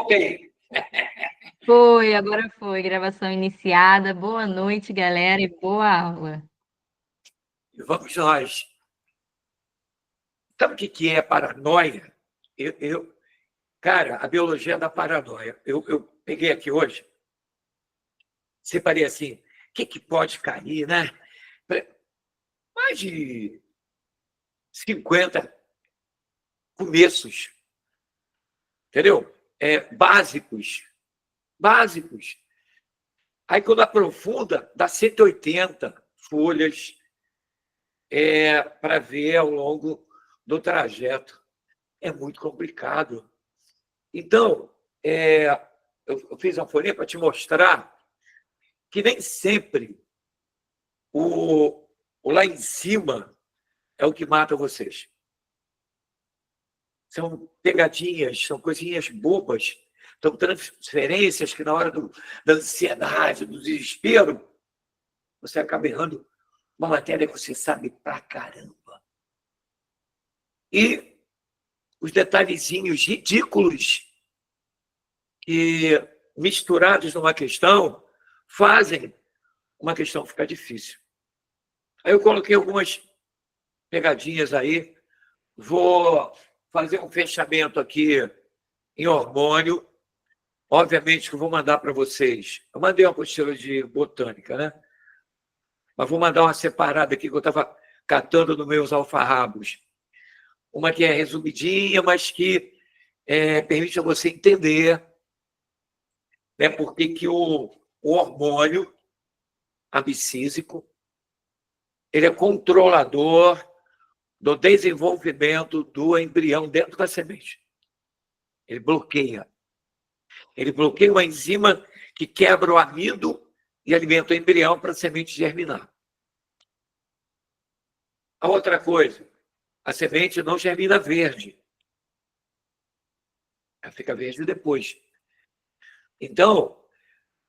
Ok. Foi, agora foi. Gravação iniciada. Boa noite, galera, e boa aula. E vamos nós. Sabe o que é paranoia? Cara, a biologia da paranoia. Eu peguei aqui hoje, separei assim, o que pode cair, né? Mais de 50 começos, entendeu? Básicos. Aí, quando aprofunda, dá 180 folhas para ver ao longo do trajeto. É muito complicado. Então, eu fiz uma folhinha para te mostrar que nem sempre o lá em cima é o que mata vocês. São pegadinhas, são coisinhas bobas, são transferências que, na hora da ansiedade, do desespero, você acaba errando uma matéria que você sabe pra caramba. E os detalhezinhos ridículos que, misturados numa questão, fazem uma questão ficar difícil. Aí eu coloquei algumas pegadinhas aí, vou fazer um fechamento aqui em hormônio, obviamente que eu vou mandar para vocês. Eu mandei uma apostila de botânica, né? Mas vou mandar uma separada aqui que eu estava catando nos meus alfarrabos. Uma que é resumidinha, mas que permite a você entender, né, por que o hormônio abscísico ele é controlador do desenvolvimento do embrião dentro da semente. Ele bloqueia. Ele bloqueia uma enzima que quebra o amido e alimenta o embrião para a semente germinar. A outra coisa, a semente não germina verde. Ela fica verde depois. Então,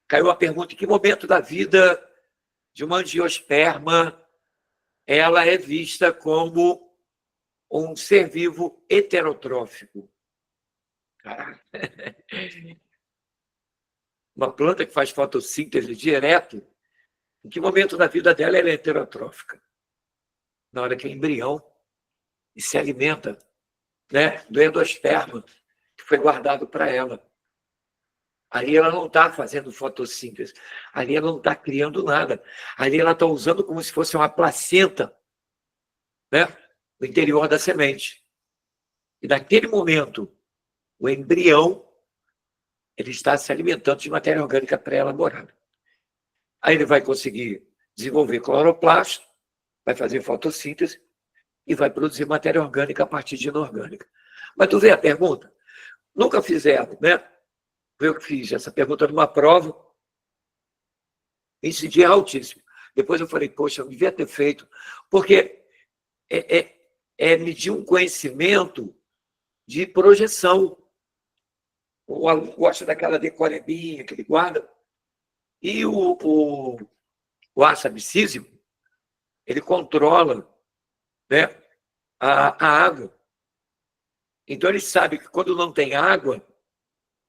caiu a pergunta: em que momento da vida de uma angiosperma ela é vista como um ser vivo heterotrófico? Caraca. Uma planta que faz fotossíntese direto, em que momento da vida dela ela é heterotrófica? Na hora que é embrião e se alimenta, né, do endosperma que foi guardado para ela. Ali ela não está fazendo fotossíntese, ali ela não está criando nada, ali ela está usando como se fosse uma placenta, né, no interior da semente. E naquele momento, o embrião ele está se alimentando de matéria orgânica pré-elaborada. Aí ele vai conseguir desenvolver cloroplasto, vai fazer fotossíntese e vai produzir matéria orgânica a partir de inorgânica. Mas tu vê a pergunta? Nunca fizeram, né? Eu que fiz essa pergunta numa prova, esse dia é altíssimo. Depois eu falei, poxa, eu devia ter feito, porque medir um conhecimento de projeção. O aluno gosta daquela decorebinha que ele guarda. E o ácido abscísico, ele controla, né, a água. Então, ele sabe que quando não tem água,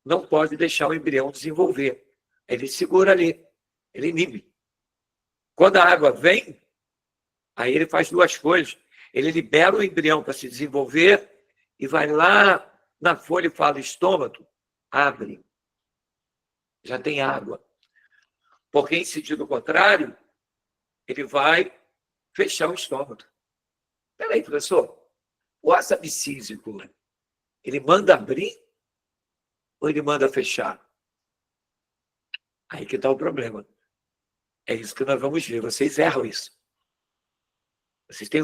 não pode deixar o embrião desenvolver. Ele segura ali, ele inibe. Quando a água vem, aí ele faz duas coisas. Ele libera o embrião para se desenvolver e vai lá na folha e fala: estômago, abre. Já tem água. Porque, em sentido contrário, ele vai fechar o estômago. Peraí, professor, o ácido abscísico, ele manda abrir ou ele manda fechar? Aí que está o problema. É isso que nós vamos ver. Vocês erram isso. Vocês têm...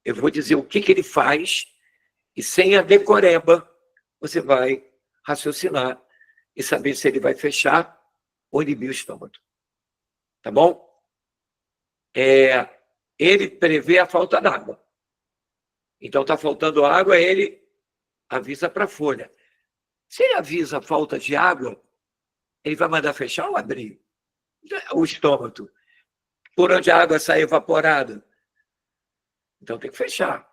Eu vou dizer o que ele faz e, sem a decoreba, você vai raciocinar e saber se ele vai fechar ou inibir o estômago. Tá bom? Ele prevê a falta d'água. Então, está faltando água, ele avisa para a folha. Se ele avisa a falta de água, ele vai mandar fechar ou abrir o estômago, por onde a água sai evaporada. Então, tem que fechar.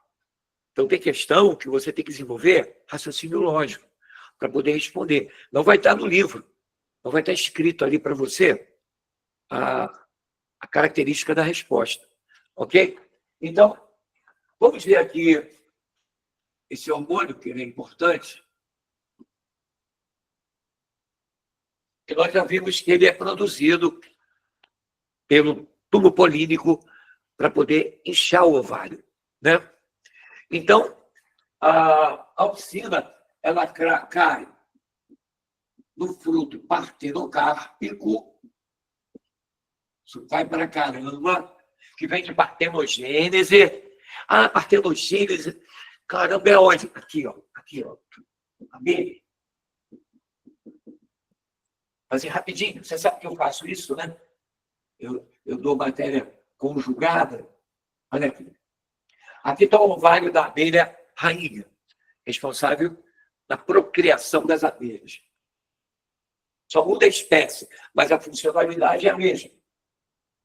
Então, tem questão que você tem que desenvolver raciocínio lógico. para poder responder. Não vai estar no livro, não vai estar escrito ali para você a característica da resposta. Ok? Então, vamos ver aqui esse hormônio, que é importante, que nós já vimos que ele é produzido pelo tubo polínico para poder inchar o ovário, né? Então, a auxina, ela cai no fruto partenocárpico, isso cai para caramba, que vem de partenogênese. A partenogênese, caramba, é onde? Aqui, ó. Aqui, ó. Aqui. Fazer rapidinho. Você sabe que eu faço isso, né? Eu dou matéria conjugada. Olha aqui. Aqui está o ovário da abelha rainha, responsável na procriação das abelhas. Só muda a espécie, mas a funcionalidade é a mesma.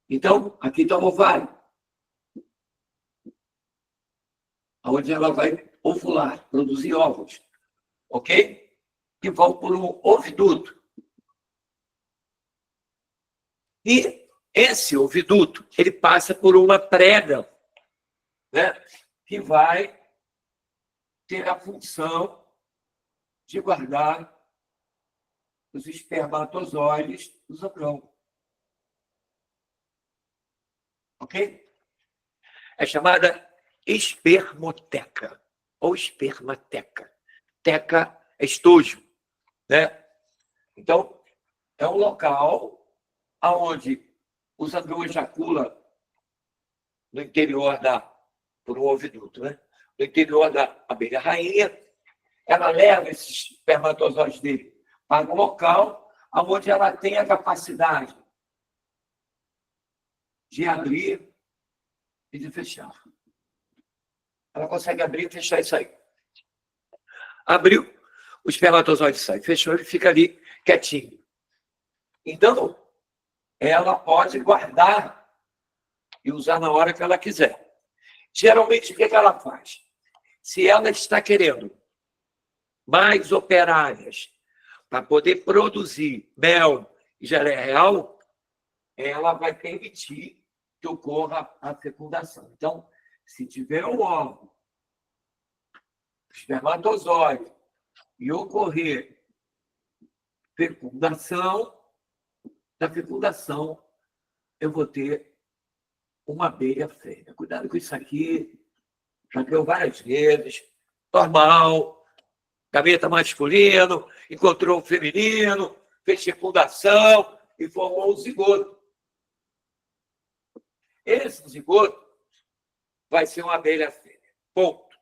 Então, aqui está o ovário, onde ela vai ovular, produzir óvulos, ok? Que vão por um oviduto. E esse oviduto, ele passa por uma prega, né, que vai ter a função de guardar os espermatozoides do zagrão. Ok? É chamada espermoteca ou espermateca. Teca é estojo, né? Então, é um local onde o zagrão ejacula no interior por um oviduto, né? No interior da abelha rainha, ela leva esses espermatozoides dele para um local onde ela tem a capacidade de abrir e de fechar. Ela consegue abrir e fechar isso aí. Abriu, o espermatozoide sai. Fechou, ele fica ali quietinho. Então, ela pode guardar e usar na hora que ela quiser. Geralmente, o que ela faz? Se ela está querendo mais operárias para poder produzir mel e geleia real, ela vai permitir que ocorra a fecundação. Então, se tiver um óvulo, espermatozoide, e ocorrer fecundação, da fecundação eu vou ter uma abelha fêmea. Cuidado com isso aqui, já deu várias vezes, normal, gaveta masculino, encontrou um feminino, fez fecundação e formou um zigoto. Esse zigoto vai ser uma abelha fêmea. Ponto.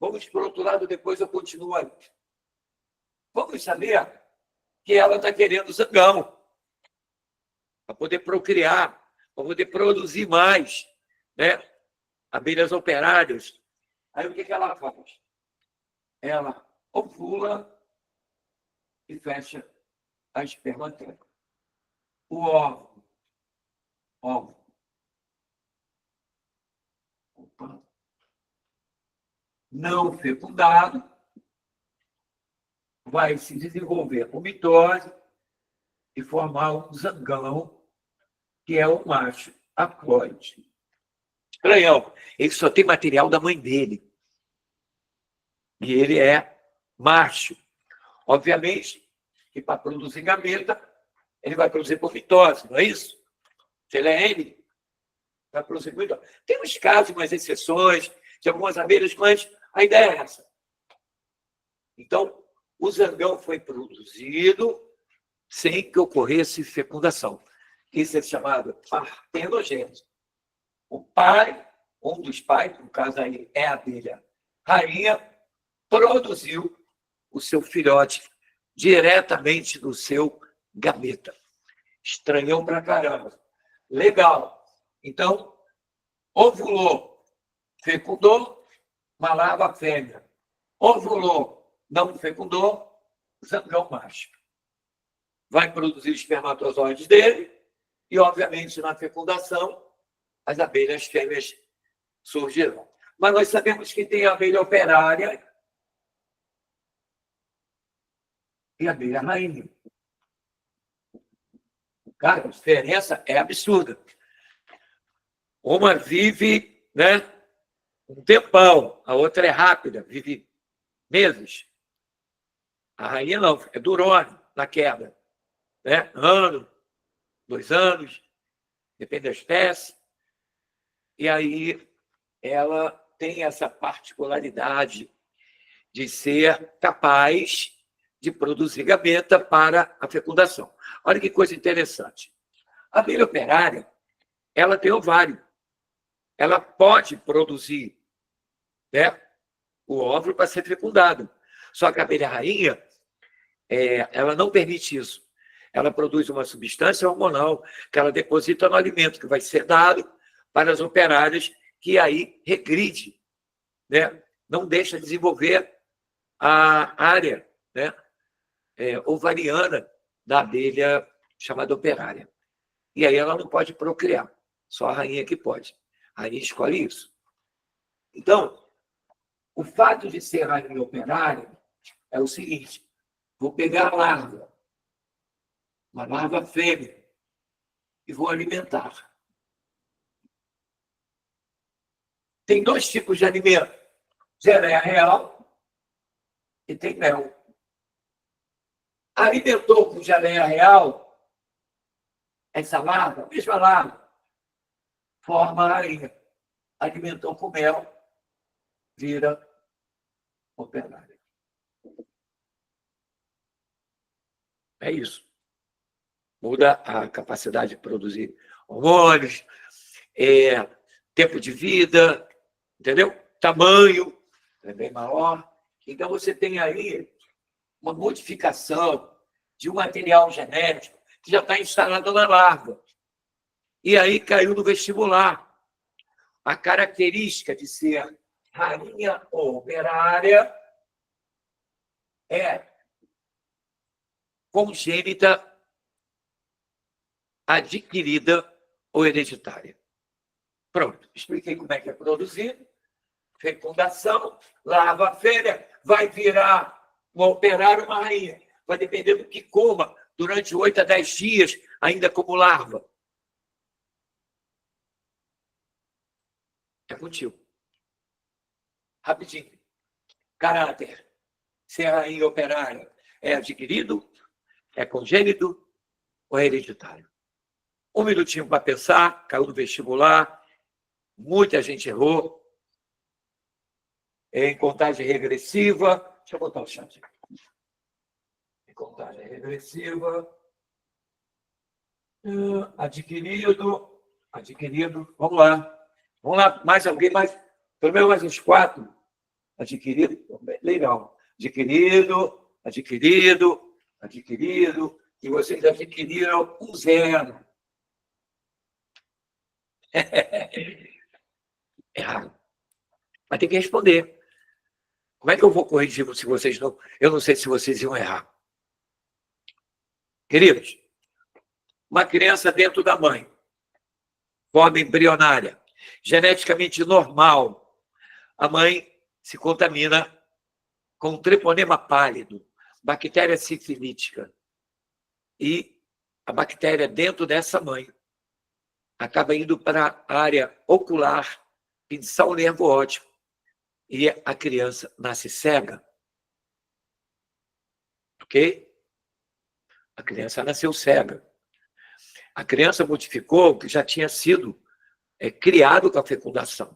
Vamos para o outro lado, depois eu continuo aí. Vamos saber que ela está querendo zangão para poder procriar, para poder produzir mais, né? Abelhas operárias. Aí o que ela faz? Ela ovula e fecha a espermateca. O óvulo. Opa. Não fecundado, vai se desenvolver com mitose e formar um zangão, que é o macho haploide. Estranhão, ele só tem material da mãe dele. E ele é macho. Obviamente que para produzir gameta, ele vai produzir por mitose, não é isso? Se ele é N, vai produzir por mitose. Tem uns casos, umas exceções, de algumas abelhas, mas a ideia é essa. Então, o zangão foi produzido sem que ocorresse fecundação. Isso é chamado partenogênese. O pai, um dos pais, no caso aí é a abelha rainha, produziu o seu filhote diretamente do seu gameta. Estranhão pra caramba. Legal. Então, ovulou, fecundou, malava fêmea. Ovulou, não fecundou, zangão macho. Vai produzir os espermatozoides dele e, obviamente, na fecundação, as abelhas fêmeas surgirão. Mas nós sabemos que tem a abelha operária, e abelha rainha. Cara, a diferença é absurda. Uma vive, né, um tempão, a outra é rápida, vive meses. A rainha não, é durona na queda. Né? Ano, 2 anos, depende da espécie. E aí ela tem essa particularidade de ser capaz de produzir gameta para a fecundação. Olha que coisa interessante. A abelha operária, ela tem ovário. Ela pode produzir, né, o óvulo para ser fecundado. Só que a abelha rainha, ela não permite isso. Ela produz uma substância hormonal que ela deposita no alimento, que vai ser dado para as operárias, que aí regride, né? Não deixa desenvolver a área, né, ovariana da abelha chamada operária. E aí ela não pode procriar, só a rainha que pode. A rainha escolhe isso. Então, o fato de ser rainha operária é o seguinte: vou pegar a larva, uma larva fêmea, e vou alimentar. Tem 2 tipos de alimento: geleia real e tem mel. Alimentou com geleia real, essa larva, a mesma larva, forma a rainha. Alimentou com mel, vira operária. É isso. Muda a capacidade de produzir hormônios, tempo de vida, entendeu? Tamanho é bem maior. Então, você tem aí uma modificação de um material genético que já está instalado na larva. E aí caiu no vestibular. A característica de ser rainha ou operária é congênita, adquirida ou hereditária. Pronto, expliquei como é que é produzido. Fecundação, larva fêmea, vai virar um operário, uma rainha. Vai depender do que coma durante 8 a 10 dias, ainda como larva. É contigo. Rapidinho. Caráter. Ser rainha operária é adquirido, é congênito ou é hereditário? 1 minutinho para pensar, caiu no vestibular, muita gente errou. Em contagem regressiva, deixa eu botar o chat aqui. Em contagem regressiva, adquirido, vamos lá, mais alguém, pelo menos mais uns 4, adquirido, legal, adquirido, e vocês adquiriram 0. Errado. Mas tem que responder. Como é que eu vou corrigir se vocês não... Eu não sei se vocês iam errar. Queridos, uma criança dentro da mãe, forma embrionária, geneticamente normal, a mãe se contamina com treponema pálido, bactéria sifilítica. E a bactéria dentro dessa mãe acaba indo para a área ocular, pinçar o nervo óptico, e a criança nasce cega. Ok? A criança nasceu cega. A criança modificou o que já tinha sido criado com a fecundação.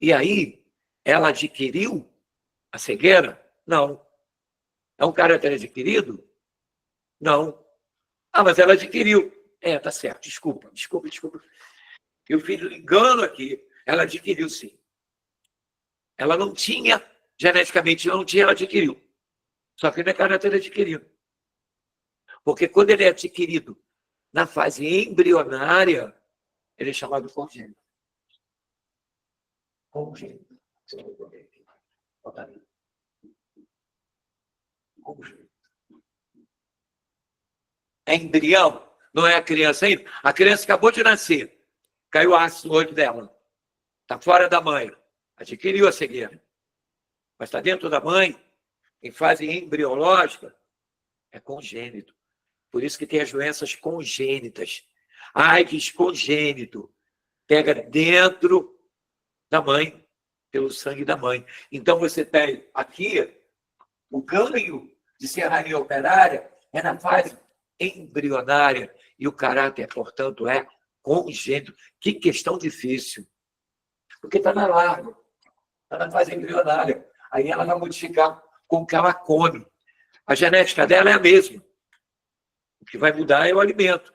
E aí, ela adquiriu a cegueira? Não. É um caráter adquirido? Não. Ah, mas ela adquiriu. Tá certo. Desculpa. Eu fiz um engano aqui. Ela adquiriu, sim. Ela não tinha, geneticamente não tinha, ela adquiriu. Só que não é caráter adquirido. Porque quando ele é adquirido na fase embrionária, ele é chamado congênito. Congênito. É embrião, não é a criança ainda. A criança acabou de nascer, caiu ácido no olho dela, está fora da mãe, adquiriu a cegueira, mas está dentro da mãe, em fase embriológica, é congênito. Por isso que tem as doenças congênitas. AIDS congênito. Pega dentro da mãe, pelo sangue da mãe. Então, você tem aqui o ganho de serraria operária é na fase embrionária e o caráter, portanto, é congênito. Que questão difícil. Porque está na larva, está na fase embrionária. Aí ela vai modificar com o que ela come. A genética dela é a mesma. O que vai mudar é o alimento.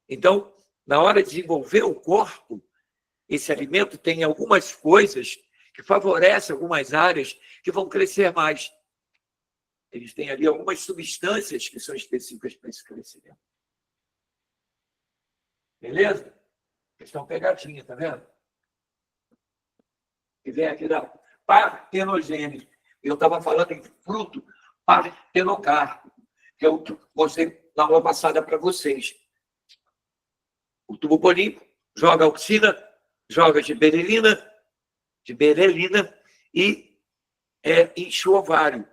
Então, na hora de desenvolver o corpo, esse alimento tem algumas coisas que favorecem algumas áreas que vão crescer mais. Eles têm ali algumas substâncias que são específicas para esse crescimento. Beleza? Questão pegadinha, tá vendo? E vem aqui da partenogênese. Eu estava falando em fruto partenocarpo, que é o que eu mostrei na aula passada para vocês. O tubo polímpico joga auxina, joga giberelina e enche o ovário.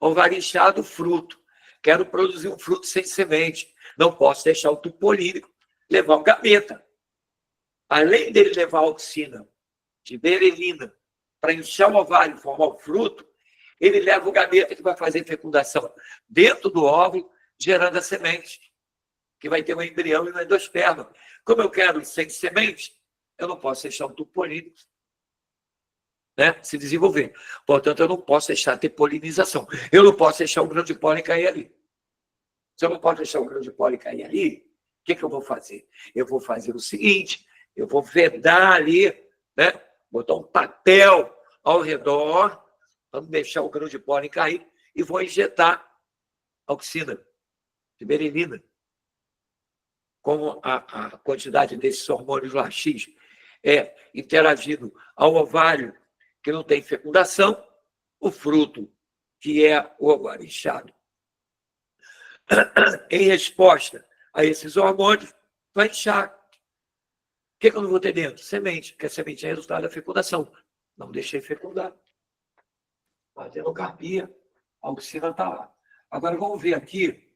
Ovário inchado, fruto. Quero produzir um fruto sem semente. Não posso deixar o tubo polímpico levar o gameta. Além dele levar a auxina, giberelina, para inchar o ovário e formar o fruto, ele leva o gameta que vai fazer fecundação dentro do óvulo, gerando a semente, que vai ter um embrião e um endosperma. Como eu quero sem semente, eu não posso deixar o tubo polínico, né, se desenvolver. Portanto, eu não posso deixar ter polinização. Eu não posso deixar o grão de pólen cair ali. Se eu não posso deixar o grão de pólen cair ali, o que eu vou fazer? Eu vou fazer o seguinte, eu vou vedar ali, né, botar um papel ao redor, para não deixar o grão de pólen cair, e vou injetar auxina, giberelina, com a quantidade desses hormônios lá, X, interagindo ao ovário, que não tem fecundação, o fruto, que é o ovário inchado, em resposta a esses hormônios, vai inchar. O que eu não vou ter dentro? Semente, porque a semente é resultado da fecundação. Não deixei fecundar. Partenocarpia, a auxina está lá. Agora, vamos ver aqui.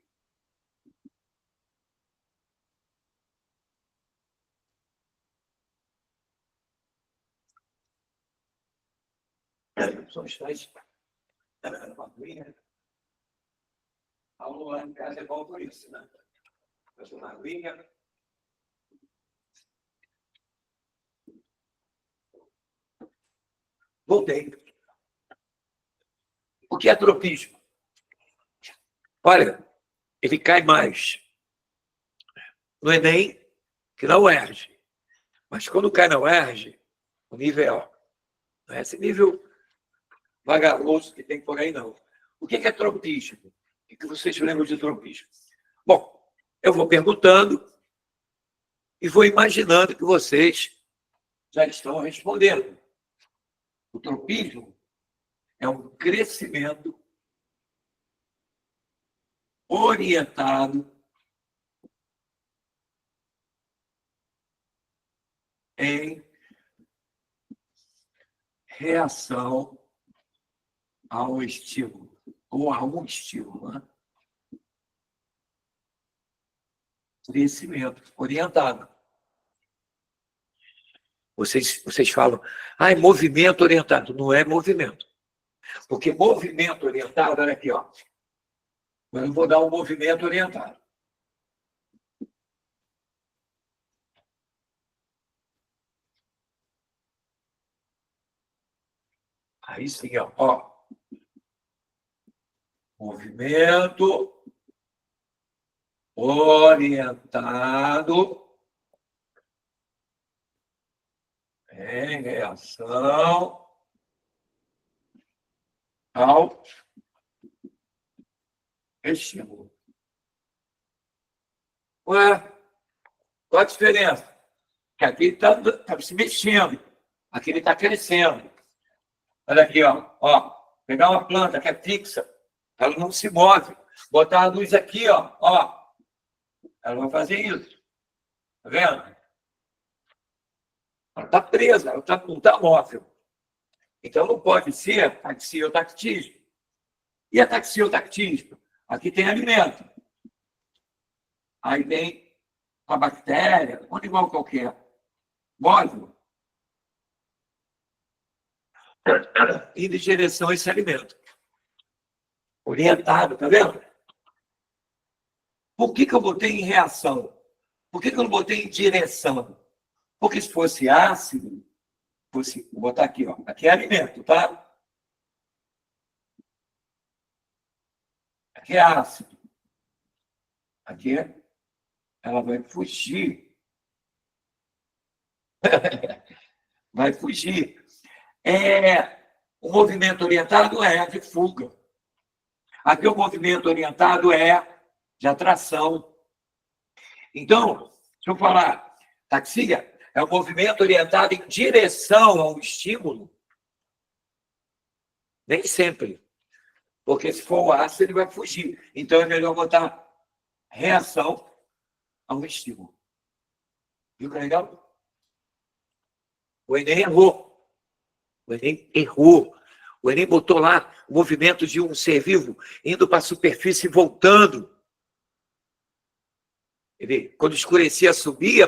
São os três. A aula lá em casa é bom por isso, né? Faz uma aguinha. Voltei. O que é tropismo? Olha, ele cai mais no Enem que na UERJ. Mas quando cai na UERJ, o nível não é esse nível vagaroso que tem por aí, não. O que é tropismo? O que vocês lembram de tropismo? Bom, eu vou perguntando e vou imaginando que vocês já estão respondendo. O tropismo é um crescimento orientado em reação ao estímulo, ou a um estímulo. Né? Crescimento orientado. Vocês falam, é movimento orientado. Não é movimento. Porque movimento orientado, olha aqui, ó. Eu vou dar um movimento orientado. Aí sim, ó. Movimento orientado em reação ao estímulo. Ué, qual a diferença? Que aqui está se mexendo, aqui ele está crescendo. Olha aqui, ó. Pegar uma planta que é fixa, ela não se move. Botar a luz aqui, ó. Ela vai fazer isso. Tá vendo? Ela está presa, ela não está móvel. Então não pode ser taxia ou tactismo. E ataxia ou tactismo? Aqui tem alimento. Aí tem a bactéria, um animal qualquer. Móvel. Indo em direção a esse alimento. Orientado, tá vendo? Por que eu botei em reação? Por que eu não botei em direção? Porque se fosse ácido, vou botar aqui, ó. Aqui é alimento, tá? Aqui é ácido. Aqui ela vai fugir. Vai fugir. O movimento orientado é de fuga. Aqui o movimento orientado é de atração. Então, se eu falar taxia, é um movimento orientado em direção ao estímulo. Nem sempre. Porque se for o ácido, ele vai fugir. Então, é melhor botar reação ao estímulo. Viu que legal? O Enem errou. O Enem errou. O Enem botou lá o movimento de um ser vivo indo para a superfície e voltando. Ele, quando escurecia, subia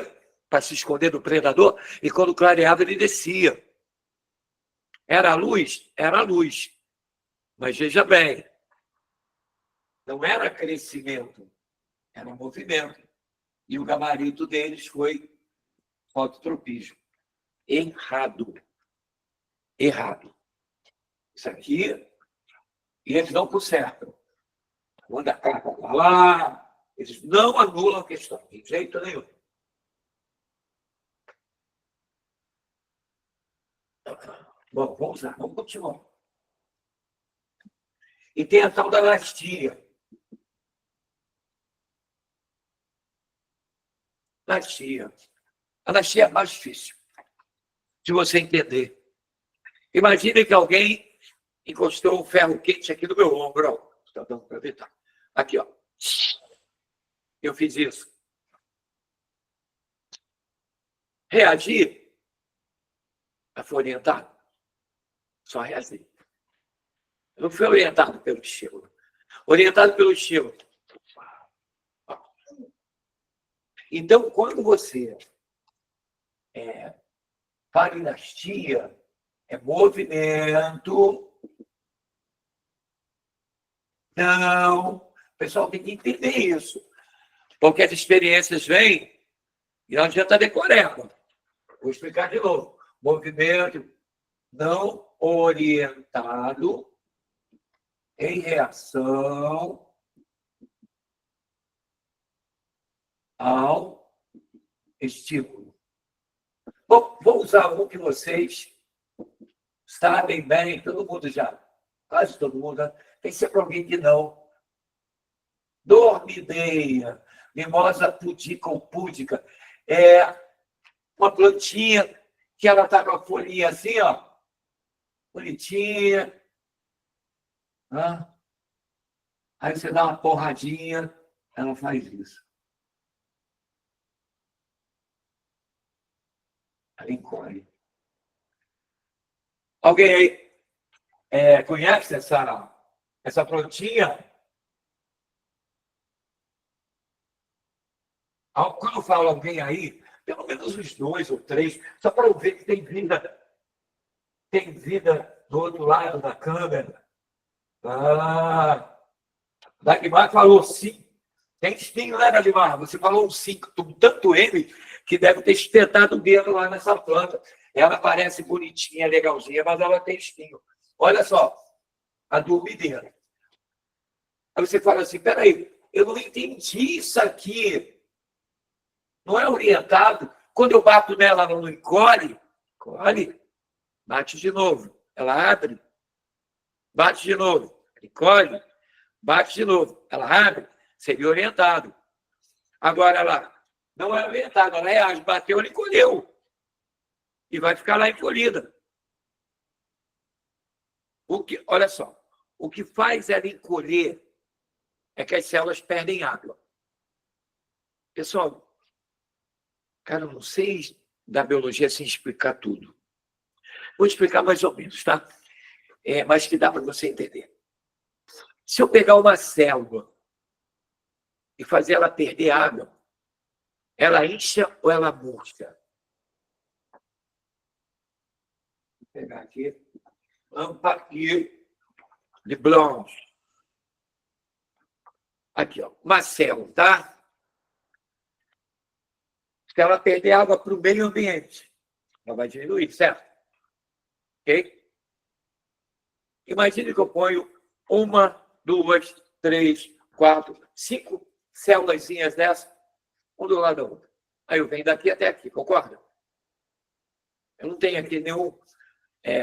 para se esconder do predador, e quando clareava, ele descia. Era a luz? Era a luz. Mas veja bem, não era crescimento, era movimento. E o gabarito deles foi fototropismo. Errado. Errado. Isso aqui, e eles não consertam. Quando a carta está lá, eles não anulam a questão, de jeito nenhum. Bom, vamos lá, vamos continuar. E tem a tal da lastia. Lastia. A lastia é mais difícil de você entender. Imagine que alguém encostou um ferro quente aqui no meu ombro. Ó. Está dando para ver? Tá. Aqui, ó. Eu fiz isso. Reagir? Foi orientado? Só reagir. Eu não fui orientado pelo estímulo. Orientado pelo estímulo. Então, quando você farinastia, é movimento. Não. O pessoal tem que entender isso. Porque as experiências vêm e não adianta decoreba. Vou explicar de novo. Movimento não orientado em reação ao estímulo. Bom, vou usar um que vocês sabem bem, todo mundo já, quase todo mundo, né? Tem sempre alguém que não. Dormideia, mimosa pudica ou púdica, é uma plantinha que ela está com a folhinha assim, ó, bonitinha. Né? Aí você dá uma porradinha, ela faz isso. Ela encolhe. Alguém aí conhece essa plantinha? Quando eu falo alguém aí, pelo menos os 2 ou 3, só para eu ver que tem vida do outro lado da câmera. Dagmar falou sim. Tem espinho, né, Dagmar? Você falou um sim, tanto ele, que deve ter espetado o dedo lá nessa planta. Ela parece bonitinha, legalzinha, mas ela tem espinho. Olha só, a dormideira. Aí você fala assim, peraí, eu não entendi isso aqui. Não é orientado. Quando eu bato nela, ela não encolhe. Encolhe. Bate de novo. Ela abre. Bate de novo. Encolhe. Bate de novo. Ela abre. Seria orientado. Agora, ela não é orientada. Ela reage. Bateu, ela encolheu. E vai ficar lá encolhida. Olha só. O que faz ela encolher é que as células perdem água. Pessoal, cara, eu não sei da biologia sem explicar tudo. Vou explicar mais ou menos, tá? Mas que dá para você entender. Se eu pegar uma célula e fazer ela perder água, ela incha ou ela murcha? Vou pegar aqui. Aqui de Blanche. Aqui, ó, uma célula, tá? Se ela perder água para o meio ambiente, ela vai diminuir, certo? Ok? Imagine que eu ponho 1, 2, 3, 4, 5 célulazinhas dessas, um do lado da outra. Aí eu venho daqui até aqui, concorda? Eu não tenho aqui nenhum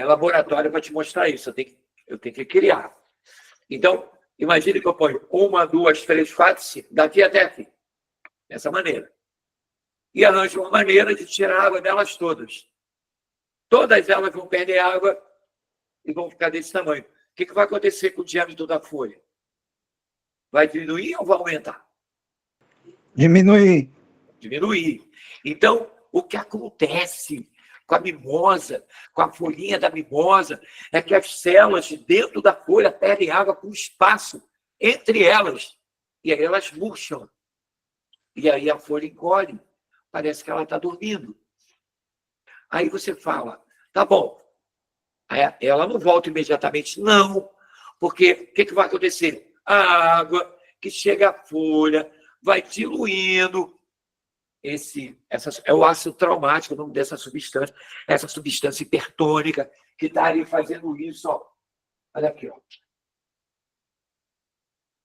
laboratório para te mostrar isso, eu tenho que criar. Então, imagine que eu ponho 1, 2, 3, 4, 5, daqui até aqui, dessa maneira. E arranjo uma maneira de tirar a água delas todas. Todas elas vão perder água e vão ficar desse tamanho. O que vai acontecer com o diâmetro da folha? Vai diminuir ou vai aumentar? Diminuir. Diminuir. Então, o que acontece com a mimosa, com a folhinha da mimosa, é que as células de dentro da folha perdem água com espaço entre elas. E aí elas murcham. E aí a folha encolhe. Parece que ela está dormindo. Aí você fala, tá bom. Ela não volta imediatamente. Não. Porque o que vai acontecer? A água que chega à folha vai diluindo. É o ácido traumático, o nome dessa substância. Essa substância hipertônica que está ali fazendo isso. Ó. Olha aqui. Ó.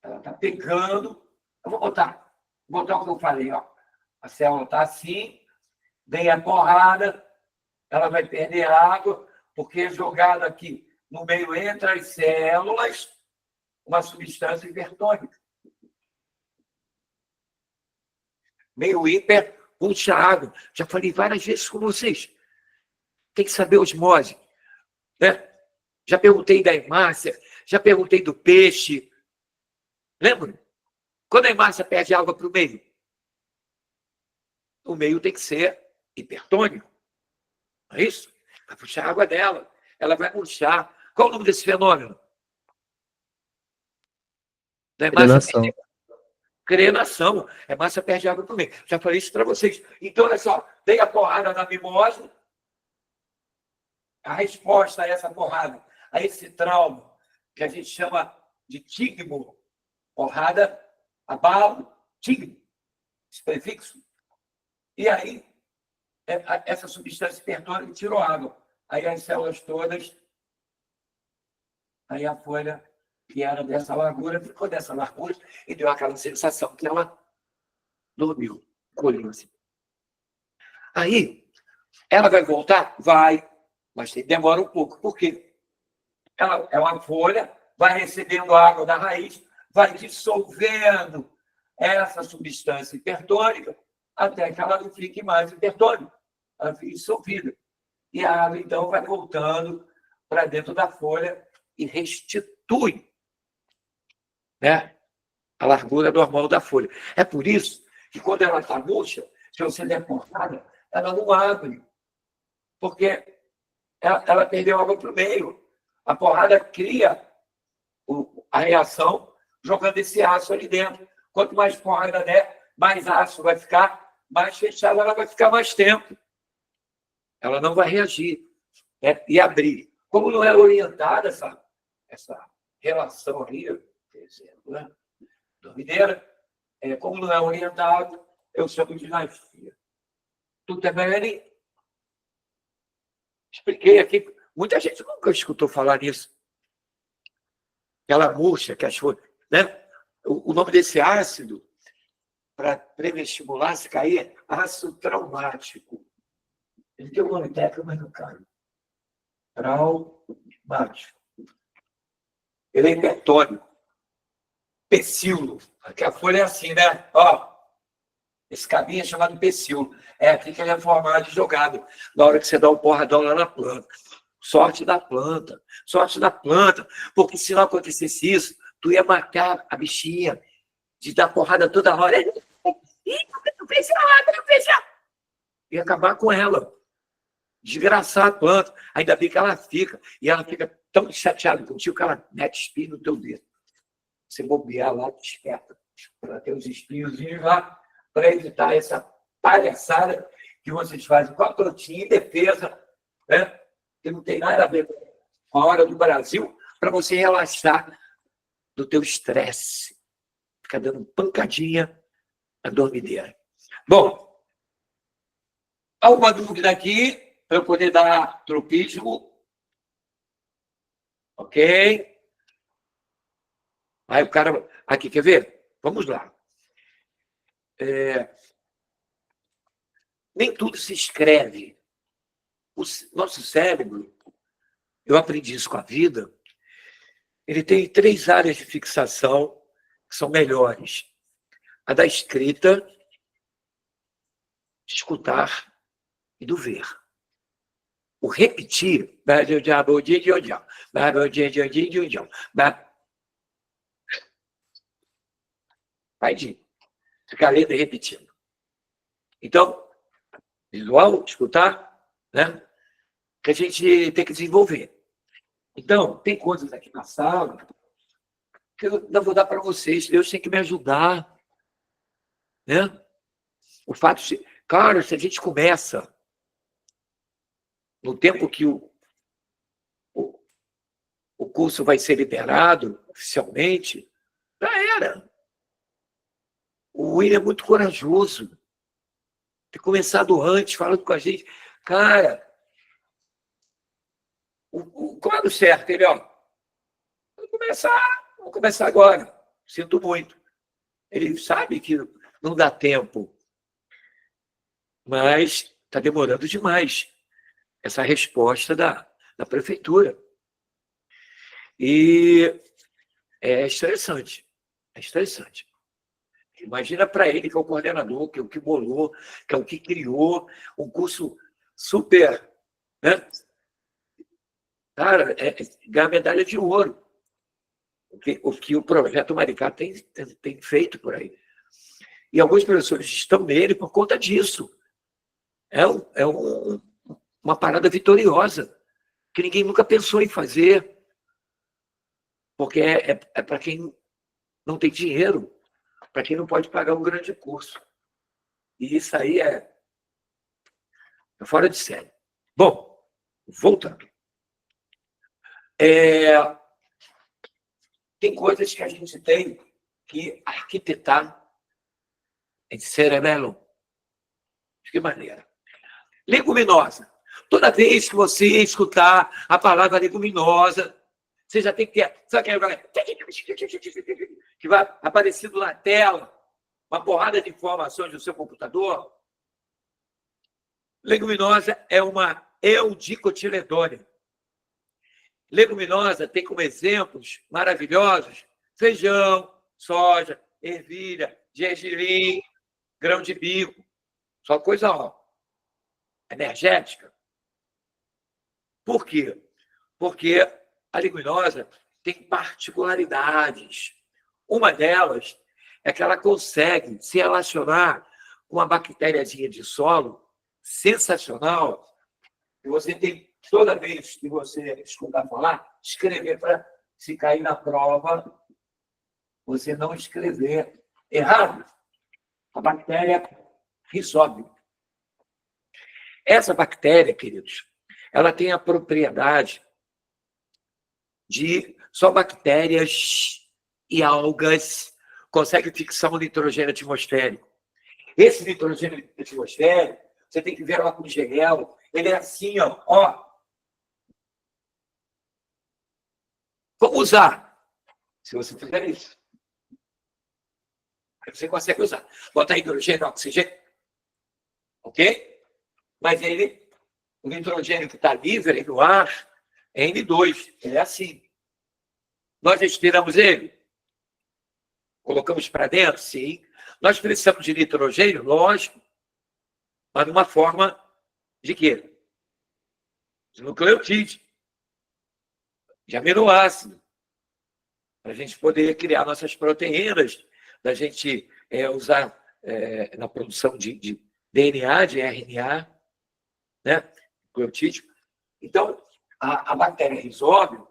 Ela está pegando. Eu vou botar o que eu falei. Ó. A célula está assim, vem a porrada, ela vai perder água, porque é jogada aqui no meio entre as células uma substância hipertônica. Meio hiper, puxa água. Já falei várias vezes com vocês. Tem que saber osmose. Né? Já perguntei da hemácia, já perguntei do peixe. Lembra? Quando a hemácia perde água para o meio tem que ser hipertônico. Não é isso? Vai puxar a água dela. Ela vai murchar. Qual o nome desse fenômeno? Da hemácia. Crenação. A hemácia perde água para o meio. Já falei isso para vocês. Então, olha só. Dei a porrada na mimosa. A resposta a essa porrada, a esse trauma, que a gente chama de tigmo, porrada, abalo, tigmo, esse prefixo. E aí, essa substância hipertônica tirou água. Aí as células todas, aí a folha, que era dessa largura, ficou dessa largura e deu aquela sensação que ela dormiu, colheu assim. Aí, ela vai voltar? Vai, mas demora um pouco. Por quê? Ela é uma folha, vai recebendo água da raiz, vai dissolvendo essa substância hipertônica até que ela não fique mais hipertônica. Ela fica dissolvida. E a água, então, vai voltando para dentro da folha e restitui, né, a largura normal da folha. É por isso que, quando ela está murcha, se você der porrada, ela não abre. Porque ela perdeu água para o meio. A porrada cria a reação jogando esse aço ali dentro. Quanto mais porrada der, mais aço vai ficar, mais fechada ela vai ficar mais tempo. Ela não vai reagir, né, e abrir. Como não é orientada essa relação aí, por exemplo, né? Domineira, como não é orientado, eu chamo de dinastia. Tudo é bem. Expliquei aqui. Muita gente nunca escutou falar nisso. Aquela murcha que achou, né? O nome desse ácido, para pré-vestibular, se cair, ácido traumático. Ele tem um nome técnico, mas não cai. Traumático. Ele é hipertônico. Pecíolo. Aqui a folha é assim, né? Ó, esse cabinho é chamado pecíolo. É aqui que ele é formado e jogado. Na hora que você dá um porradão lá na planta. Sorte da planta. Sorte da planta. Porque se não acontecesse isso, tu ia matar a bichinha de dar porrada toda hora. Ia acabar com ela. Desgraçar a planta. Ainda bem que ela fica. E ela fica tão chateada contigo que ela mete espinho no teu dedo. você bobear lá, desperta, para ter os espinhozinhos lá, para evitar essa palhaçada que vocês fazem com a plantinha em defesa, né? Que não tem nada a ver com a hora do Brasil, para você relaxar do teu estresse. Ficar dando pancadinha na dormideira. Bom, alguma dúvida aqui para eu poder dar tropismo? Ok? Aí o cara... Aqui, quer ver? Vamos lá. Nem tudo se escreve. O nosso cérebro, eu aprendi isso com a vida, ele tem 3 áreas de fixação que são melhores. A da escrita, de escutar e do ver. O repetir, vai de ficar lendo e repetindo. Então, visual, escutar, né? Que a gente tem que desenvolver. Então, tem coisas aqui na sala que eu não vou dar para vocês. Deus tem que me ajudar, né? O fato de... Claro, se a gente começa no tempo que o curso vai ser liberado oficialmente, já era. O William é muito corajoso. Ter começado antes, falando com a gente. Cara, o quadro certo, ele, ó, vamos começar agora. Sinto muito. Ele sabe que não dá tempo, mas está demorando demais essa resposta da prefeitura. E é estressante. É estressante. Imagina para ele, que é o coordenador, que é o que bolou, que é o que criou um curso super, né? Cara, ganhar medalha de ouro. O que o projeto Maricá tem feito por aí. E alguns professores estão nele por conta disso. Uma parada vitoriosa, que ninguém nunca pensou em fazer, porque é para quem não tem dinheiro, para quem não pode pagar um grande curso. E isso aí é fora de série. Bom, voltando. Tem coisas que a gente tem que arquitetar em cerebelo. De que maneira? Leguminosa. Toda vez que você escutar a palavra leguminosa, você já tem que ter... Sabe que vai aparecendo na tela uma porrada de informações do seu computador? Leguminosa é uma eudicotiledônia. Leguminosa tem como exemplos maravilhosos feijão, soja, ervilha, gergelim, grão de bico. Só coisa energética. Por quê? Porque a leguminosa tem particularidades. Uma delas é que ela consegue se relacionar com uma bactériazinha de solo sensacional, que você tem, toda vez que você escutar falar, escrever para, se cair na prova, você não escrever errado. A bactéria Rhizóbio. Essa bactéria, queridos, ela tem a propriedade de só bactérias e algas conseguem fixar o nitrogênio atmosférico. Esse nitrogênio atmosférico, você tem que ver o óculos de gel, ele é assim, ó. Como usar? Se você fizer isso. Aí você consegue usar. Botar hidrogênio, oxigênio. Ok? Mas o nitrogênio que está livre no ar é N2. Ele é assim. Nós respiramos ele? Colocamos para dentro? Sim. Nós precisamos de nitrogênio? Lógico. Mas de uma forma de quê? De nucleotídeo. De aminoácido. Para a gente poder criar nossas proteínas, da gente usar na produção de DNA, de RNA, né? Nucleotídeo. Então, a bactéria Rhizóbio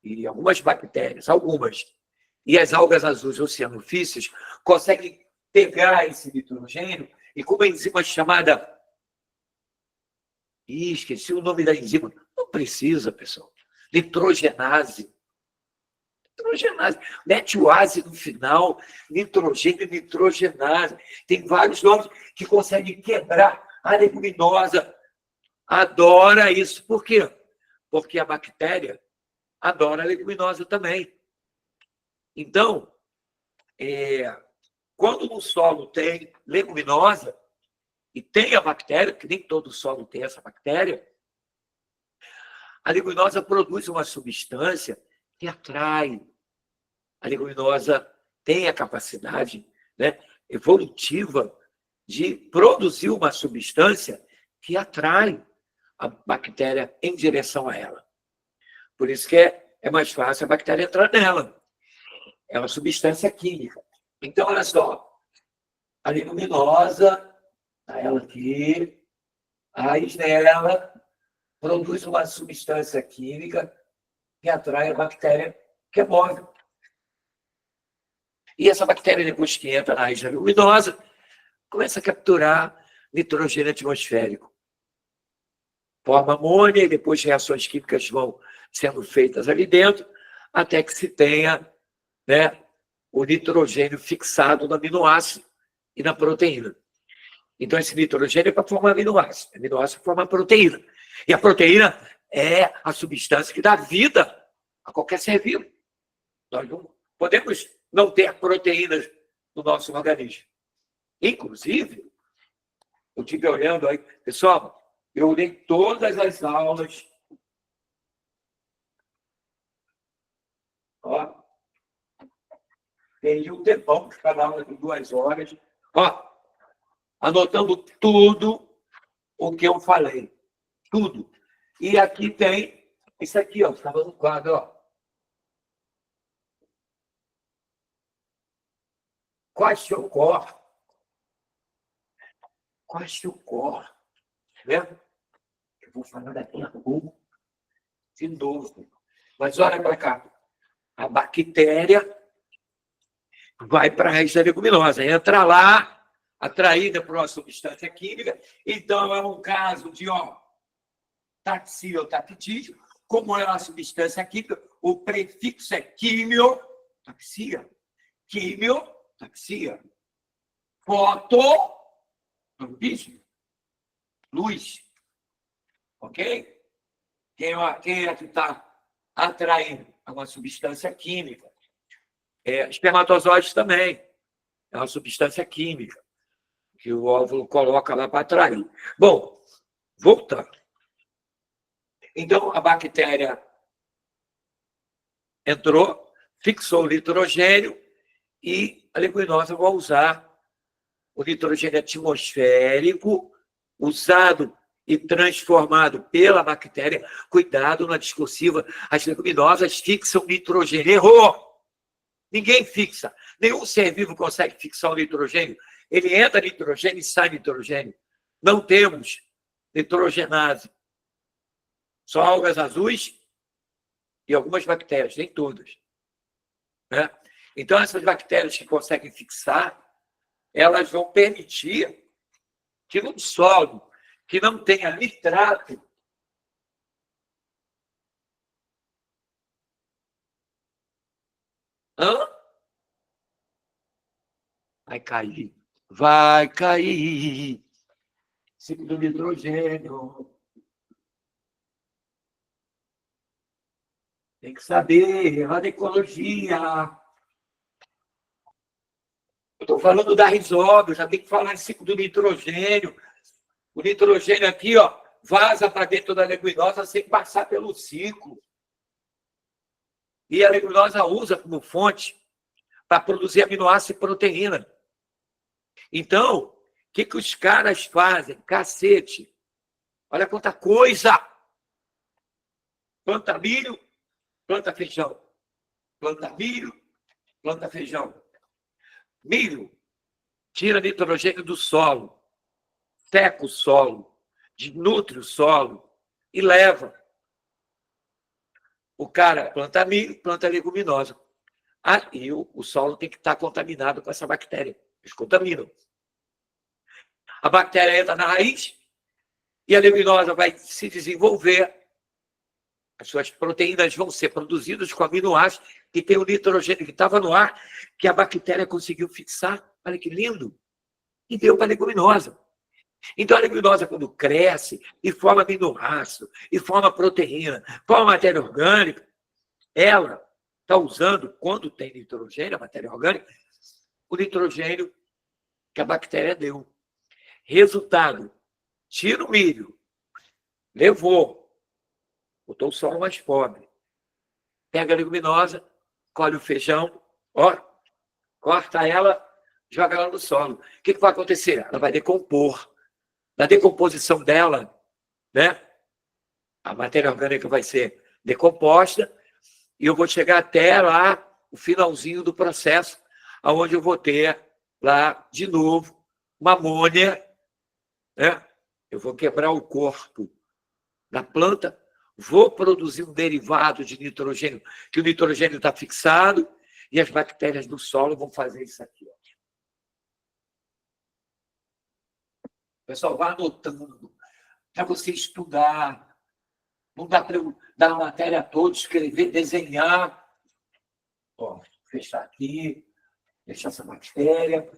e algumas bactérias, E as algas azuis oceanofíceas conseguem pegar esse nitrogênio e com uma enzima chamada... Ih, esqueci o nome da enzima. Não precisa, pessoal. Nitrogenase. Nitrogenase. Mete o ase no final, nitrogênio e nitrogenase. Tem vários nomes que conseguem quebrar. A leguminosa adora isso. Por quê? Porque a bactéria adora a leguminosa também. Então, quando no solo tem leguminosa, e tem a bactéria, que nem todo solo tem essa bactéria, a leguminosa produz uma substância que atrai. A leguminosa tem a capacidade, né, evolutiva de produzir uma substância que atrai a bactéria em direção a ela. Por isso que é mais fácil a bactéria entrar nela. É uma substância química. Então, olha só, a leguminosa, ela aqui, a raiz dela produz uma substância química que atrai a bactéria que é móvel. E essa bactéria, depois que entra na raiz da leguminosa, começa a capturar nitrogênio atmosférico. Forma amônia e depois reações químicas vão sendo feitas ali dentro, até que se tenha, né, o nitrogênio fixado no aminoácido e na proteína. Então, esse nitrogênio é para formar aminoácido. Aminoácido forma proteína. E a proteína é a substância que dá vida a qualquer ser vivo. Nós não podemos não ter proteínas no nosso organismo. Inclusive, eu estive olhando aí, pessoal, eu olhei todas as aulas. Ó, tem um tempão, cada aula de 2 horas. Ó, anotando tudo o que eu falei. Tudo. E aqui tem isso aqui, ó, estava no quadro, ó. Quaxiocor. Quaxiocor. Tá vendo? Eu vou falar daqui a pouco de novo. Mas olha para cá. A bactéria vai para a raiz da leguminosa. Entra lá, atraída por uma substância química. Então, é um caso de taxia ou taquitídeo. Como é uma substância química, o prefixo é químio, taxia. Químio, taxia. Foto, luz. Ok? Quem é que está atraindo? É uma substância química. Espermatozoides também. É uma substância química que o óvulo coloca lá para atrair. Bom, voltando. Então, a bactéria entrou, fixou o nitrogênio e a leguminosa vai usar o nitrogênio atmosférico usado e transformado pela bactéria. Cuidado na discursiva. As leguminosas fixam nitrogênio. Errou! Ninguém fixa. Nenhum ser vivo consegue fixar o nitrogênio. Ele entra nitrogênio e sai nitrogênio. Não temos nitrogenase. Só algas azuis e algumas bactérias, nem todas. Né? Então, essas bactérias que conseguem fixar, elas vão permitir que num solo que não tenha nitrato, vai cair. Vai cair. Ciclo do nitrogênio. Tem que saber lá da ecologia. Eu estou falando da rizóbio, já tem que falar em ciclo do nitrogênio. O nitrogênio aqui, ó, vaza para dentro da leguminosa sem passar pelo ciclo. E a leguminosa usa como fonte para produzir aminoácido e proteína. Então, o que os caras fazem? Cacete! Olha quanta coisa! Planta milho, planta feijão. Planta milho, planta feijão. Milho tira nitrogênio do solo, seca o solo, desnutre o solo e leva. O cara planta milho, planta leguminosa. Aí o solo tem que estar contaminado com essa bactéria. Eles contaminam. A bactéria entra na raiz e a leguminosa vai se desenvolver. As suas proteínas vão ser produzidas com aminoácidos que tem o nitrogênio que estava no ar, que a bactéria conseguiu fixar. Olha que lindo! E deu para a leguminosa. Então, a leguminosa, quando cresce e forma aminoácido, e forma proteína, forma matéria orgânica, ela está usando, quando tem nitrogênio, a matéria orgânica, o nitrogênio que a bactéria deu. Resultado, tira o milho, levou, botou o solo mais pobre, pega a leguminosa, colhe o feijão, ó, corta ela, joga ela no solo. O que vai acontecer? Ela vai decompor. Na decomposição dela, né, a matéria orgânica vai ser decomposta e eu vou chegar até lá, o finalzinho do processo, onde eu vou ter lá, de novo, uma amônia, né? Eu vou quebrar o corpo da planta, vou produzir um derivado de nitrogênio, que o nitrogênio está fixado, e as bactérias do solo vão fazer isso aqui. Ó. Pessoal, vá anotando, para você estudar. Não dá para eu dar a matéria toda, escrever, desenhar. Ó, fechar aqui, deixar essa bactéria.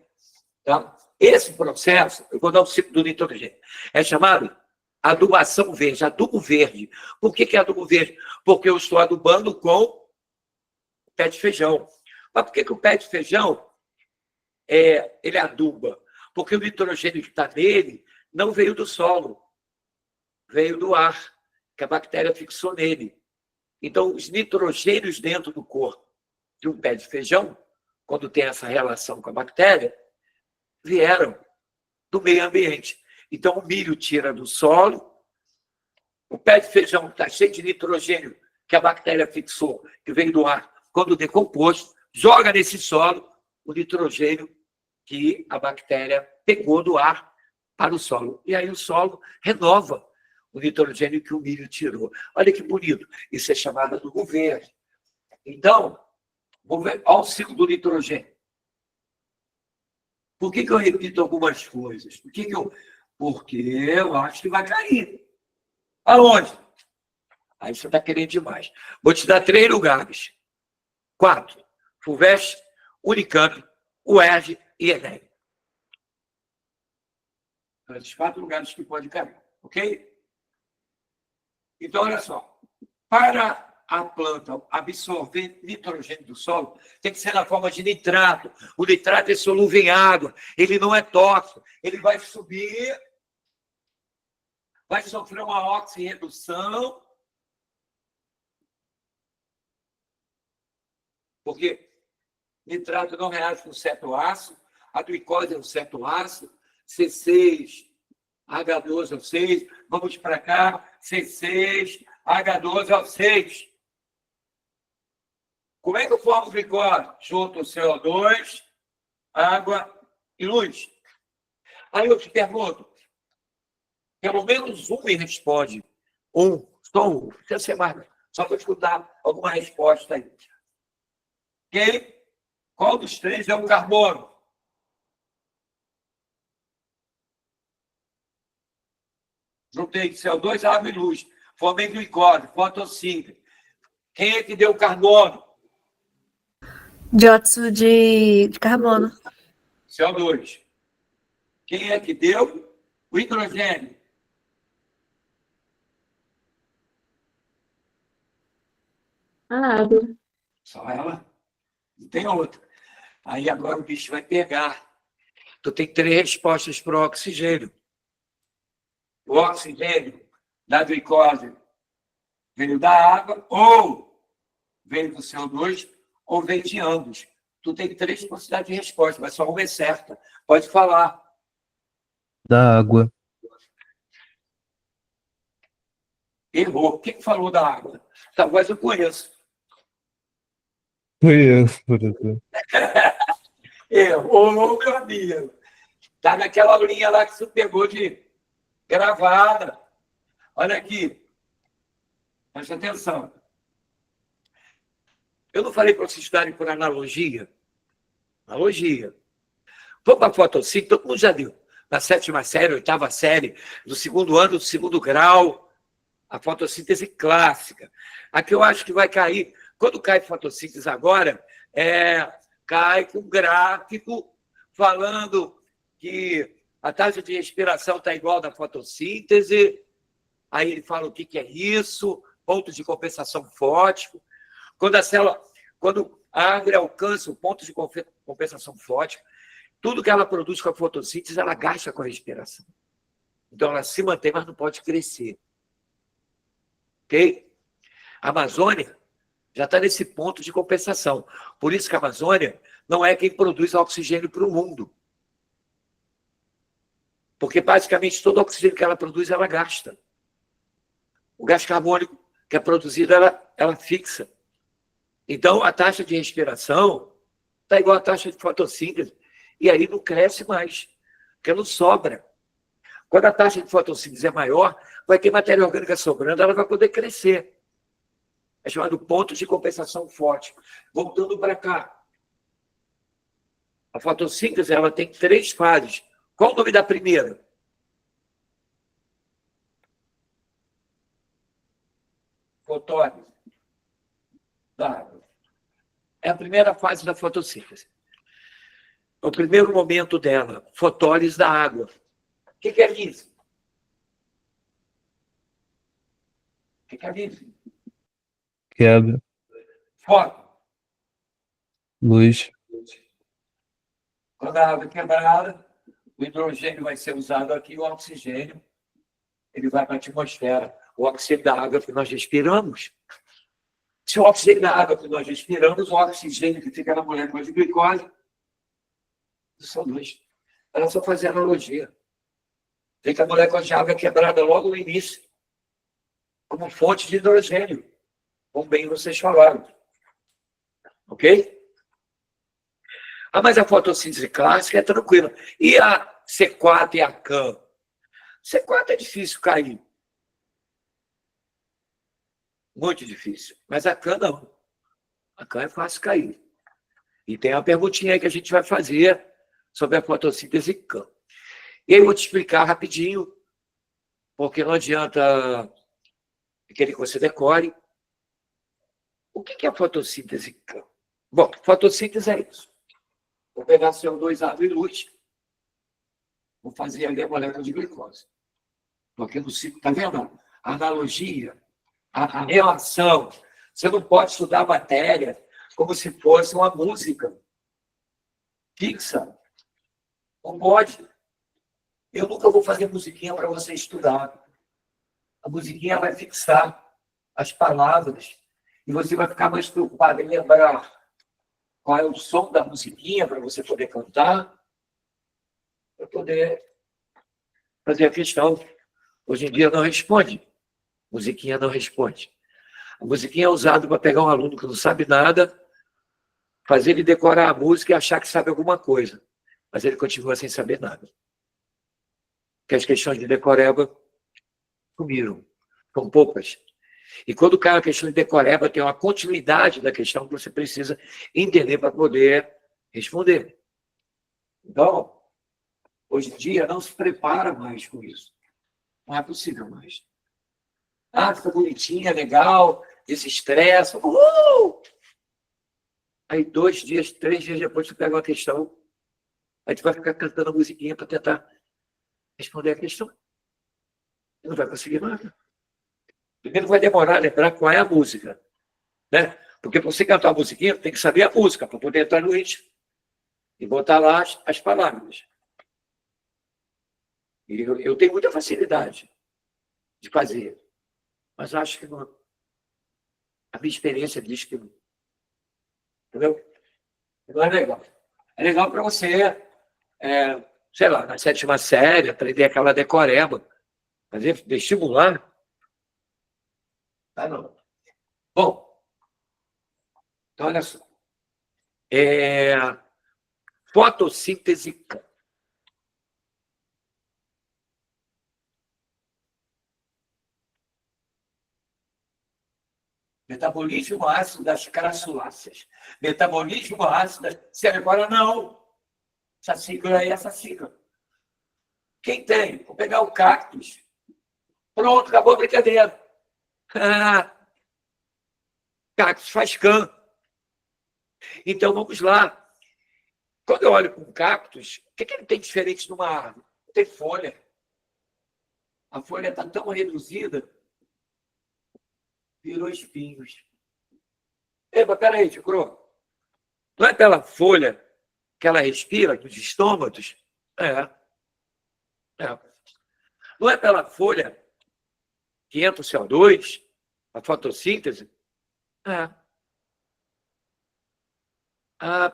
Tá? Esse processo, eu vou dar o ciclo do nitrogênio, é chamado adubação verde, adubo verde. Por que é adubo verde? Porque eu estou adubando com o pé de feijão. Mas por que o pé de feijão ele aduba? Porque o nitrogênio que está nele não veio do solo, veio do ar, que a bactéria fixou nele. Então, os nitrogênios dentro do corpo de um pé de feijão, quando tem essa relação com a bactéria, vieram do meio ambiente. Então, o milho tira do solo, o pé de feijão está cheio de nitrogênio que a bactéria fixou, que veio do ar, quando decomposto, joga nesse solo o nitrogênio que a bactéria pegou do ar para o solo. E aí o solo renova o nitrogênio que o milho tirou. Olha que bonito. Isso é chamado adubo verde. Então, vamos ver, olha o ciclo do nitrogênio. Por que eu repito algumas coisas? Porque eu acho que vai cair. Aonde? Aí você está querendo demais. Vou te dar 3 lugares. 4. FUVEST, Unicamp, UERJ e Enem. São esses 4 lugares que pode cair. Ok? Então, olha só. Para a planta absorver nitrogênio do solo, tem que ser na forma de nitrato. O nitrato é solúvel em água. Ele não é tóxico. Ele vai subir, vai sofrer uma oxirredução, porque nitrato não reage com cetoácido, a glicose é um cetoácido, C6, H12O6, vamos para cá, C6, H12O6. Como é que eu formo glicose? Junto o CO2, água e luz. Aí eu te pergunto, pelo menos um me responde. Só um. Precisa ser mais, só para escutar alguma resposta aí. Ok? Qual dos 3 é o carbono? Juntei CO2, água e luz. Formei glicose, fotossíntese. Quem é que deu carbono? Dióxido de carbono. CO2. Quem é que deu o hidrogênio? A água. Só ela. Não tem outra. Aí agora o bicho vai pegar. Tu tem 3 respostas para o oxigênio. O oxigênio da glicose veio da água, ou veio do CO2, ou veio de ambos. Tu tem 3 possibilidades de resposta, mas só uma é certa. Pode falar. Da água. Errou. Quem falou da água? Essa voz eu conheço. Conheço, professor. Errou, meu amigo. Está naquela aulinha lá que você pegou de gravada. Olha aqui. Presta atenção. Eu não falei para vocês estudarem por analogia? Analogia. Vamos para a fotossíntese, todo mundo já viu. Na 7ª série, 8ª série, no segundo ano, do segundo grau, a fotossíntese clássica. Aqui eu acho que vai cair. Quando cai fotossíntese agora, cai com um gráfico falando que a taxa de respiração está igual da fotossíntese. Aí ele fala o que é isso, ponto de compensação fótico. Quando a árvore alcança o ponto de compensação fótica, tudo que ela produz com a fotossíntese, ela gasta com a respiração. Então, ela se mantém, mas não pode crescer. Ok? A Amazônia já está nesse ponto de compensação. Por isso que a Amazônia não é quem produz oxigênio para o mundo. Porque, basicamente, todo o oxigênio que ela produz, ela gasta. O gás carbônico que é produzido, ela fixa. Então, a taxa de respiração está igual à taxa de fotossíntese. E aí não cresce mais, porque não sobra. Quando a taxa de fotossíntese é maior, vai ter matéria orgânica sobrando, ela vai poder crescer. É chamado ponto de compensação forte. Voltando para cá. A fotossíntese ela tem 3 fases. Qual o nome da primeira? Fotólise. É a primeira fase da fotossíntese. É o primeiro momento dela, fotólise da água. O que é isso? O que é isso? Quebra. Foto. Luz. Quando a água é quebrada, o hidrogênio vai ser usado aqui, o oxigênio ele vai para a atmosfera. O oxigênio da água que nós respiramos. Se o oxigênio da água que nós respiramos, o oxigênio que fica na molécula de glicose, são 2. Era só fazer analogia. Tem que a molécula de água é quebrada logo no início, como fonte de hidrogênio, como bem vocês falaram. Ok? Mas a fotossíntese clássica é tranquila. E a C4 e a CAN? C4 é difícil cair. Muito difícil. Mas a CAN não. A CAN é fácil cair. E tem uma perguntinha aí que a gente vai fazer sobre a fotossíntese CAN. E aí eu vou te explicar rapidinho, porque não adianta querer que você decore. O que é a fotossíntese CAN? Bom, fotossíntese é isso. Vou pegar CO2, água e luz, vou fazer ali a molécula de glicose. Porque no ciclo, está vendo? A analogia, a relação. Você não pode estudar a matéria como se fosse uma música fixa. Não pode. Eu nunca vou fazer musiquinha para você estudar. A musiquinha vai fixar as palavras e você vai ficar mais preocupado em lembrar qual é o som da musiquinha para você poder cantar, para poder fazer a questão. Hoje em dia não responde. Musiquinha não responde. A musiquinha é usada para pegar um aluno que não sabe nada, fazer ele decorar a música e achar que sabe alguma coisa, mas ele continua sem saber nada. Porque as questões de decoreba sumiram. São poucas. E quando cai a questão de decoreba, tem uma continuidade da questão que você precisa entender para poder responder. Então, hoje em dia, não se prepara mais com isso. Não é possível mais. Fica bonitinha, legal, desestressa. Aí 2 dias, 3 dias depois, você pega uma questão, aí tu vai ficar cantando a musiquinha para tentar responder a questão. E não vai conseguir nada. Primeiro vai demorar a lembrar qual é a música. Né? Porque para você cantar a musiquinha, tem que saber a música, para poder entrar no ritmo. E botar lá as palavras. E eu tenho muita facilidade de fazer. Mas acho que não. A minha experiência diz que não. Entendeu? Não é legal. É legal para você, sei lá, na 7ª série, aprender aquela decoreba, fazer vestibular. Tá, não. Bom, então olha só. Fotossíntese. Metabolismo ácido das crassuláceas. Metabolismo ácido das... Agora não. Essa sigla é essa sigla. Quem tem? Vou pegar o cactus. Pronto, acabou a brincadeira. Cactus faz cã. Então, vamos lá. Quando eu olho para um cactus, o que ele tem diferente de uma árvore? Não tem folha. A folha está tão reduzida, virou espinhos. Epa, peraí, Ticro. Não é pela folha que ela respira, dos estômatos? É. Não é pela folha que entra o CO2, a fotossíntese? É.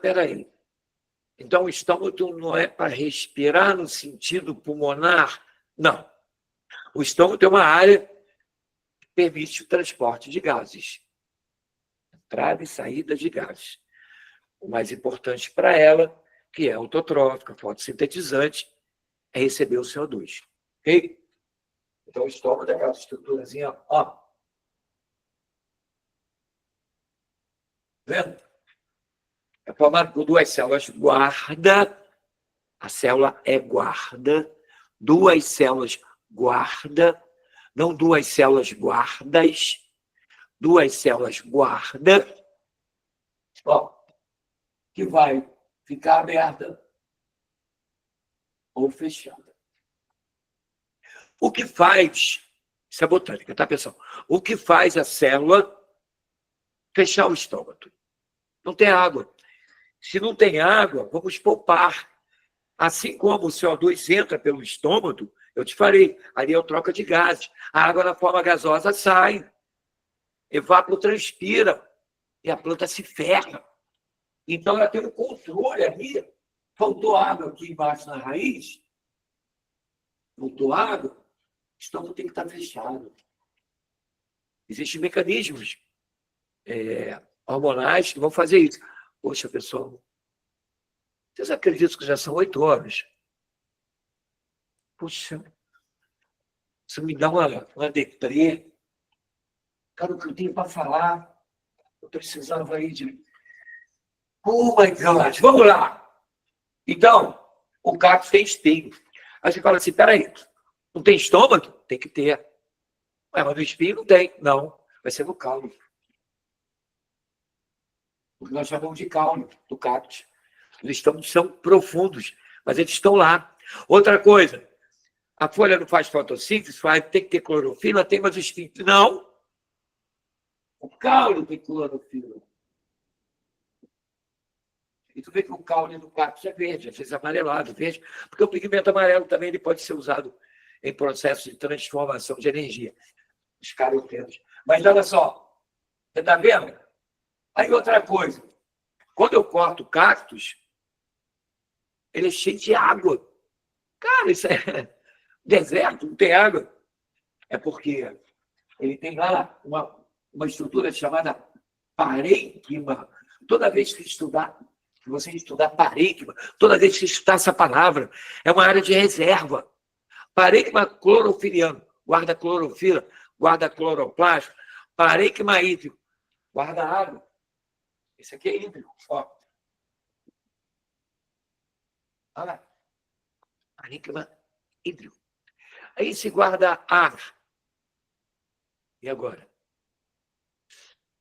Peraí. Então, o estômago não é para respirar no sentido pulmonar? Não. O estômago tem uma área que permite o transporte de gases. Entrada e saída de gases. O mais importante para ela, que é autotrófica, fotossintetizante, é receber o CO2. Ok? Então, o estômago é aquela estruturazinha, ó. Vendo? É formado por duas células guarda. A célula é guarda. Duas células guarda. Não duas células guardas. Duas células guarda. Ó, que vai ficar aberta ou fechada. O que faz... Isso é botânica, tá, pessoal? O que faz a célula fechar o estômago? Não tem água. Se não tem água, vamos poupar. Assim como o CO2 entra pelo estômago, eu te falei, ali é a troca de gases. A água na forma gasosa sai, evapotranspira, e a planta se ferra. Então, ela tem um controle ali. Faltou água aqui embaixo na raiz, faltou água, o estômago tem que estar fechado. Existem mecanismos hormonais que vão fazer isso. Poxa, pessoal, vocês acreditam que já são 8 horas? Poxa, isso me dá uma deprê. Cara, o que eu tenho para falar, eu precisava aí de... Oh, my God, vamos lá. Então, o cactus tem espinho. Aí você fala assim, peraí, não tem estômago? Tem que ter. Mas no espinho não tem. Não, vai ser no caule. O que nós chamamos de caule, do cactus. Os estômagos são profundos, mas eles estão lá. Outra coisa, a folha não faz fotossíntese, tem que ter clorofila, tem, mas o espinho... Não. O caule tem clorofila. E tu vê que o caule do cactus é verde, às vezes amarelado, verde, porque o pigmento amarelo também ele pode ser usado em processo de transformação de energia. Os carotenos. Mas olha só, você está vendo? Aí outra coisa, quando eu corto o cactus, ele é cheio de água. Cara, isso é deserto, não tem água. É porque ele tem lá uma estrutura chamada parênquima. Toda vez que você estudar parênquima, toda vez que estudar essa palavra, é uma área de reserva. Parênquima clorofiliano, guarda clorofila, guarda cloroplasto. Parênquima hídrico, guarda água. Esse aqui é hídrico, ó. Olha lá. Parênquima hídrico. Aí se guarda ar. E agora?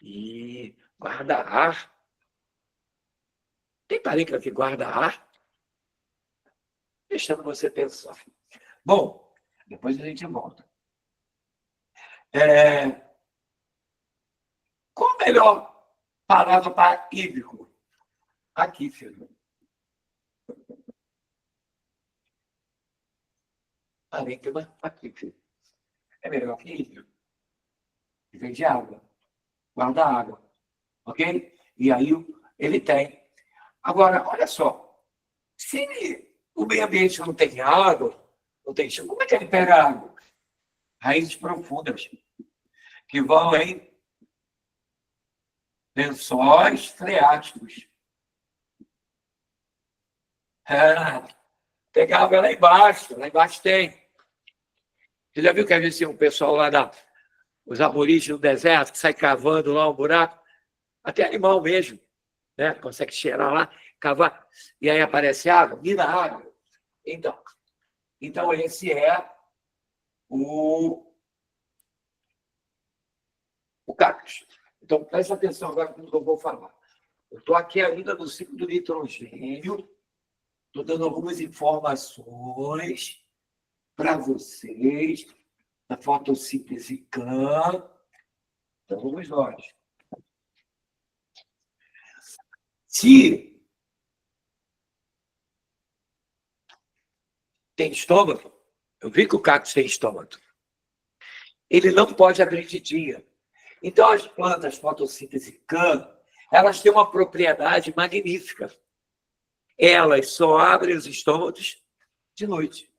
E guarda ar. Tem parênquima que guarda ar? Deixando você pensar. Bom, depois a gente volta. Qual a melhor palavra para hídrico? Aqui, filho. Parênquima aqui, filho. É melhor que hídrico. Vem de água. Guarda água. Ok? E aí ele tem. Agora, olha só. Se o meio ambiente não tem água, não tem chão, como é que ele pega água? Raízes profundas, que vão em lençóis freáticos. Pegar água lá embaixo tem. Você já viu que às vezes tem um pessoal lá os aborígenes do deserto, que sai cavando lá um buraco, até animal mesmo, né? Consegue cheirar lá, cavar, e aí aparece água, mina água. Então esse é o cactus. Então, preste atenção agora no que eu vou falar. Eu estou aqui ainda no ciclo do nitrogênio, estou dando algumas informações para vocês da fotossíntese CAM. Então, vamos nós. Se tem estômago, eu vi que o cactus tem estômago, ele não pode abrir de dia. Então, as plantas fotossíntese CAM, elas têm uma propriedade magnífica. Elas só abrem os estômagos de noite.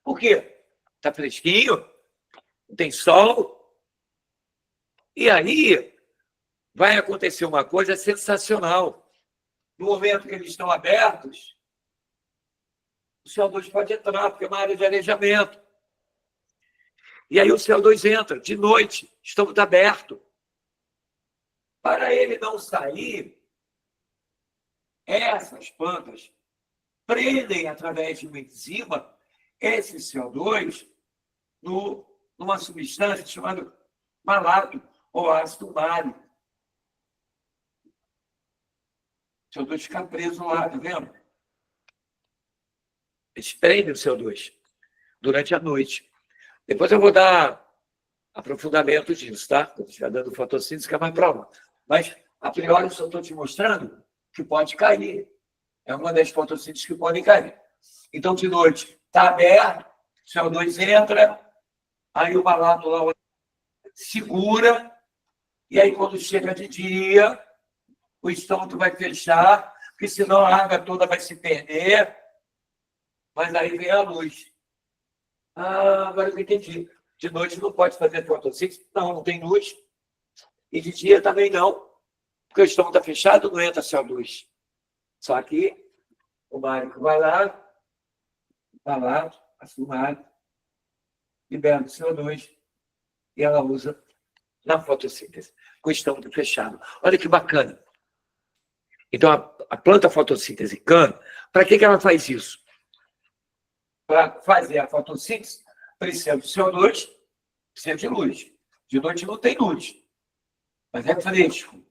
Por quê? Está fresquinho, tem sol. E aí vai acontecer uma coisa sensacional. No momento que eles estão abertos, o CO2 pode entrar, porque é uma área de arejamento. E aí o CO2 entra de noite, estamos abertos. Para ele não sair, essas plantas prendem através de uma enzima esse CO2 numa substância chamada malato ou ácido málico. O CO2 fica preso lá, tá vendo? Eles prendem o CO2 durante a noite. Depois eu vou dar aprofundamento disso, tá? Quando estiver dando fotossíntese, que é mais prova. Mas, a priori, eu só estou te mostrando que pode cair. É uma das fotossínteses que podem cair. Então, de noite, está aberto, o CO2 entra, aí o malato lá segura, e aí, quando chega de dia, o estômago vai fechar, porque senão a água toda vai se perder, mas aí vem a luz. Ah, agora eu entendi. De noite não pode fazer fotossíntese? Não tem luz. E de dia também não, porque o estômago está fechado, não entra CO2. Só que o mágico vai lá, passa o mágico, libera o CO2 e ela usa na fotossíntese, com o estômago fechado. Olha que bacana. Então, a planta fotossíntese CAM, para que ela faz isso? Para fazer a fotossíntese, precisa de CO2, precisa de luz. De noite não tem luz, mas é fresco.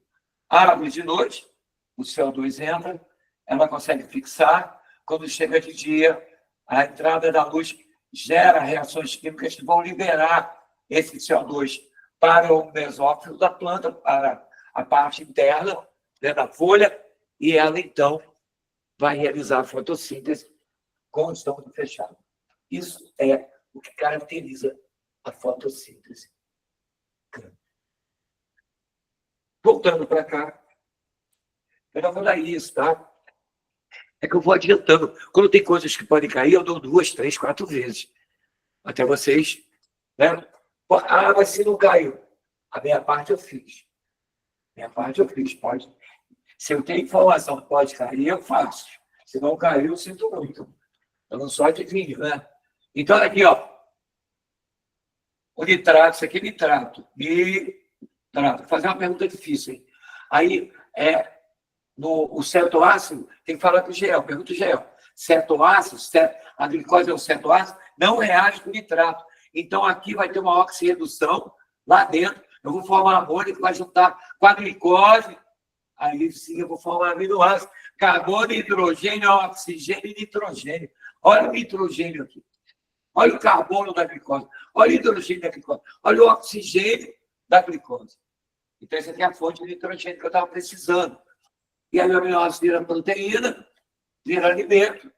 Abre de noite, o CO2 entra, ela consegue fixar. Quando chega de dia, a entrada da luz gera reações químicas que vão liberar esse CO2 para o mesófilo da planta, para a parte interna, né, da folha, e ela, então, vai realizar a fotossíntese com o estômago fechado. Isso é o que caracteriza a fotossíntese. Voltando para cá, eu não vou dar isso, tá? É que eu vou adiantando. Quando tem coisas que podem cair, eu dou 2, 3, 4 vezes. Até vocês, né? Ah, mas se não caiu. A minha parte eu fiz. Pode. Se eu tenho informação que pode cair, eu faço. Se não caiu, eu sinto muito. Eu não sou adivinho, né? Então, aqui, ó. O nitrato, isso aqui é nitrato. Nitrato. Vou fazer uma pergunta difícil, hein? Aí, o cetoácido, tem que falar com o Gel. Pergunta o Gel. Cetoácido, a glicose é o cetoácido, não reage com nitrato. Então, aqui vai ter uma oxirredução lá dentro. Eu vou formar amônio que vai juntar com a glicose. Aí sim eu vou formar aminoácido. Carbono, hidrogênio, oxigênio e nitrogênio. Olha o nitrogênio aqui. Olha o carbono da glicose. Olha o hidrogênio da glicose. Olha o oxigênio da glicose. Então, essa aqui é a fonte de nitrogênio que eu estava precisando. E aí o aminoácido vira proteína, vira alimento.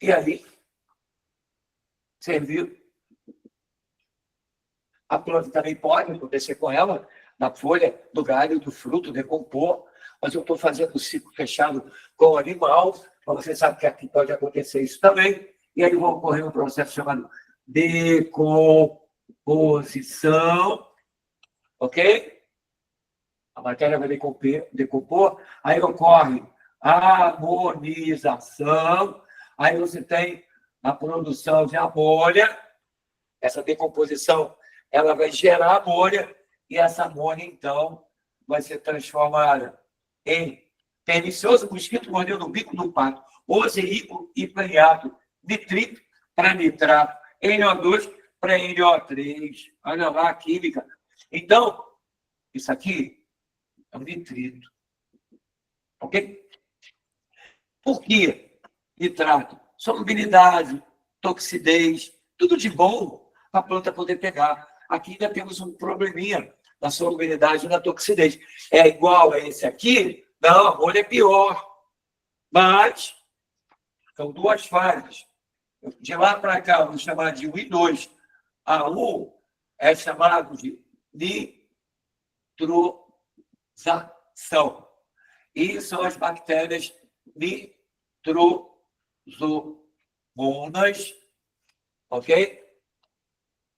E aí, serviu. A planta também pode acontecer com ela, na folha, do galho, do fruto, decompor. Mas eu estou fazendo o ciclo fechado com o animal. Você sabe que aqui pode acontecer isso também. E aí vai ocorrer um processo chamado decomposição. Ok? A matéria vai decompor. Aí ocorre a amonização. Aí você tem a produção de amônia, essa decomposição, ela vai gerar amônia, e essa amônia, então, vai ser transformada em pernicioso mosquito mordeu no bico do pato, oseíco e prenhato, nitrito para nitrato, NO2 para NO3. Olha lá a química. Então, isso aqui é um nitrito. Ok? Por quê? Nitrato. Solubilidade, toxidez, tudo de bom para a planta poder pegar. Aqui ainda temos um probleminha da solubilidade e da toxidez. É igual a esse aqui? Não, a amônia é pior. Mas são duas fases. De lá para cá, vamos chamar de 1 e 2. A 1 é chamado de nitrosação. E são as bactérias nitrosomonas, ok?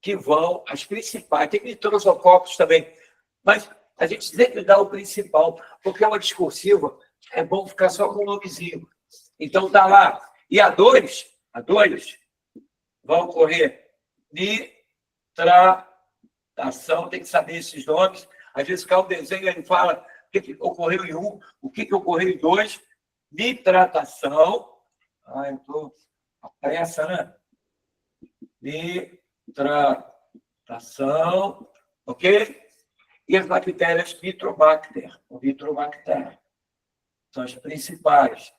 Que vão, as principais. Tem nitrosococos também, mas a gente sempre dá o principal, porque é uma discursiva, é bom ficar só com o nomezinho. Então, está lá. E a 2 vão ocorrer nitratação, tem que saber esses nomes. Às vezes, cai um desenho, ele fala o que ocorreu em 1, o que ocorreu em 2. Nitratação. Eu estou à pressa, né? Nitratação, ok? E as bactérias Nitrobacter, ou Nitrobacter, são as principais.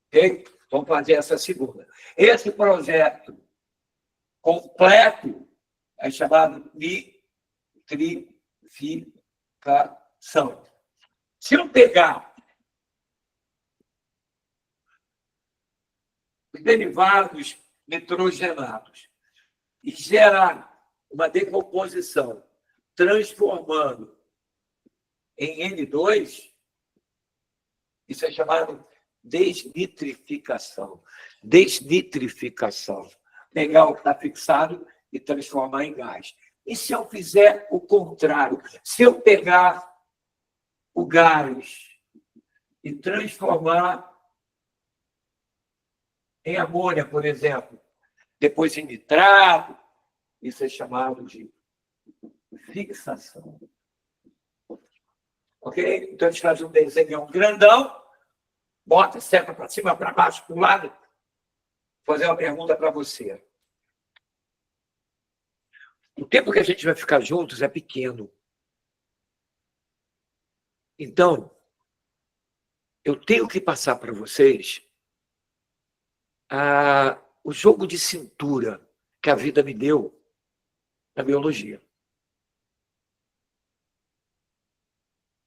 Ok? Vamos fazer essa segunda. Esse projeto completo é chamado nitrificação. Se eu pegar os derivados nitrogenados e gerar uma decomposição transformando em N2, isso é chamado desnitrificação. Desnitrificação. Pegar o que está fixado e transformar em gás. E se eu fizer o contrário? Se eu pegar o gás e transformar em amônia, por exemplo, depois em nitrato, isso é chamado de fixação. Ok? Então, a gente faz um desenho grandão, bota, seta para cima, para baixo, para o lado. Vou fazer uma pergunta para você. O tempo que a gente vai ficar juntos é pequeno. Então, eu tenho que passar para vocês o jogo de cintura que a vida me deu na biologia.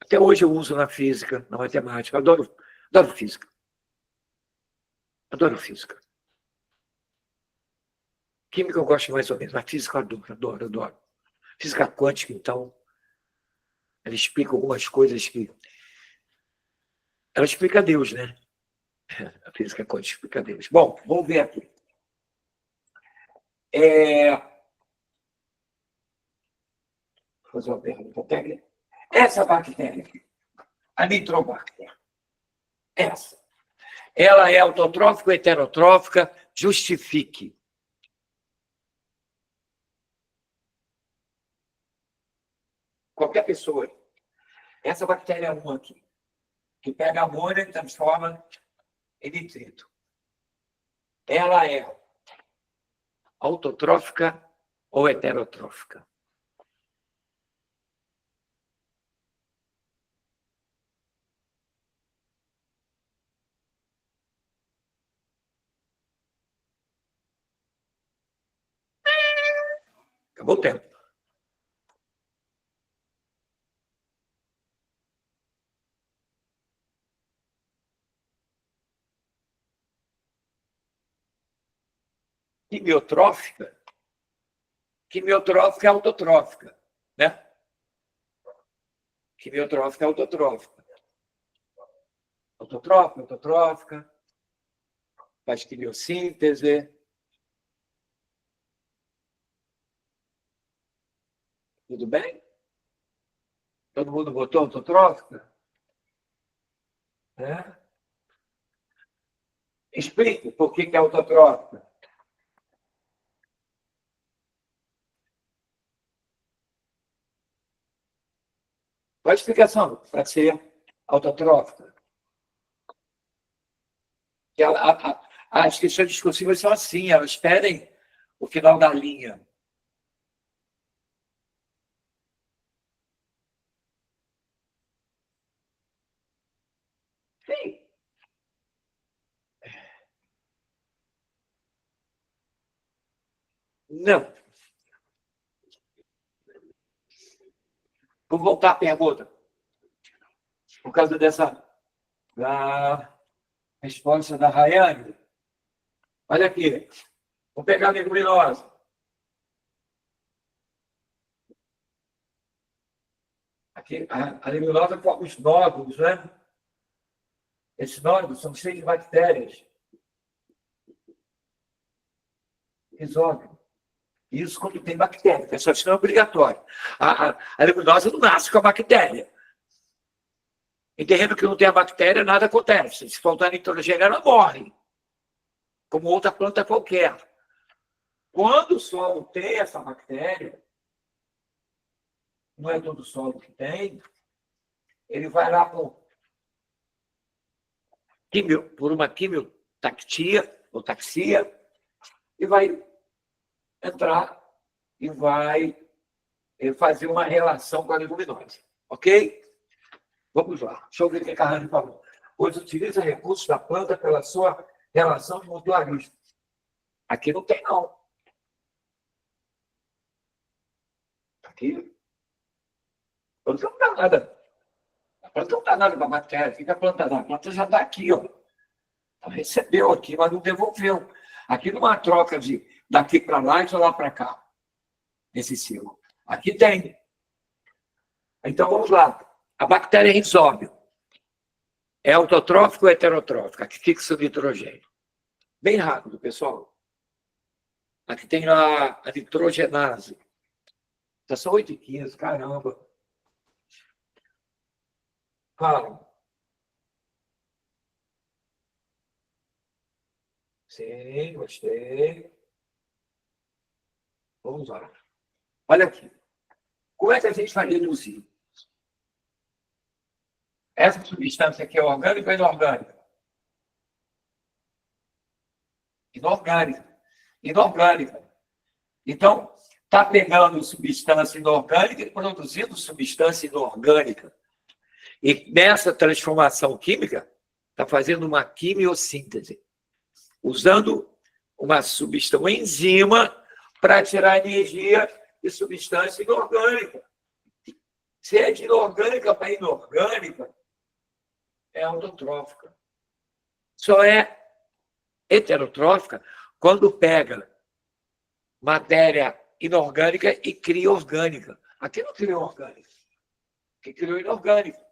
Até hoje eu uso na física, na matemática. Adoro física. Adoro física. Química eu gosto mais ou menos, mas física eu adoro. Física quântica, então, ela explica algumas coisas que... Ela explica Deus, né? A física quântica explica Deus. Bom, vamos ver aqui. Vou fazer uma pergunta técnica. Essa bactéria, a Nitrobacter, essa, ela é autotrófica ou heterotrófica? Justifique. Qualquer pessoa. Essa bactéria 1 aqui, que pega amônia e transforma em nitrito. Ela é autotrófica ou heterotrófica? Acabou o tempo. Quimiotrófica? Quimiotrófica é autotrófica, né? Quimiotrófica é autotrófica. Autotrófica, faz quimiossíntese. Tudo bem? Todo mundo botou autotrófica? Explique por que é autotrófica. Qual a explicação para ser autotrófica? Que as questões discursivas são assim, elas pedem o final da linha. Sim. Não. Vou voltar à pergunta. Por causa da resposta da Rayane. Olha aqui. Vou pegar a leguminosa. Aqui, a leguminosa forma os nódulos, né? Esses nódulos são cheios de bactérias. Resolve. Isso quando tem bactéria. Pessoal, isso não é obrigatório. A leguminosa não nasce com a bactéria. Em terreno que não tem a bactéria, nada acontece. Se faltar nitrogênio, ela morre. Como outra planta qualquer. Quando o solo tem essa bactéria, não é todo solo que tem, ele vai lá por uma quimiotaxia, ou taxia, e vai entrar e vai fazer uma relação com a leguminosa. Ok? Vamos lá. Deixa eu ver o que a Carrani falou. Pois utiliza recursos da planta pela sua relação de mutualismo. Aqui não tem, não. Aqui, a planta não dá nada. A planta não dá nada para a bactéria. O que a planta dá? A planta já está aqui, ó. Ela recebeu aqui, mas não devolveu. Aqui numa troca de daqui para lá e de lá para cá. Esse ciclo. Aqui tem. Então, vamos lá. A bactéria rizóbio é autotrófica ou heterotrófica? Aqui fixa o nitrogênio. Bem rápido, pessoal. Aqui tem a nitrogenase. Já são 8h15, caramba. Fala. Sim, gostei. Vamos lá. Olha aqui. Como é que a gente vai reduzir? Essa substância aqui é orgânica ou inorgânica? Inorgânica. Inorgânica. Então, está pegando substância inorgânica e produzindo substância inorgânica. E nessa transformação química, está fazendo uma quimiossíntese, usando uma substância, uma enzima, para tirar energia de substância inorgânica. Se é de inorgânica para inorgânica, é autotrófica. Só é heterotrófica quando pega matéria inorgânica e cria orgânica. Aqui não criou orgânica, aqui criou inorgânica.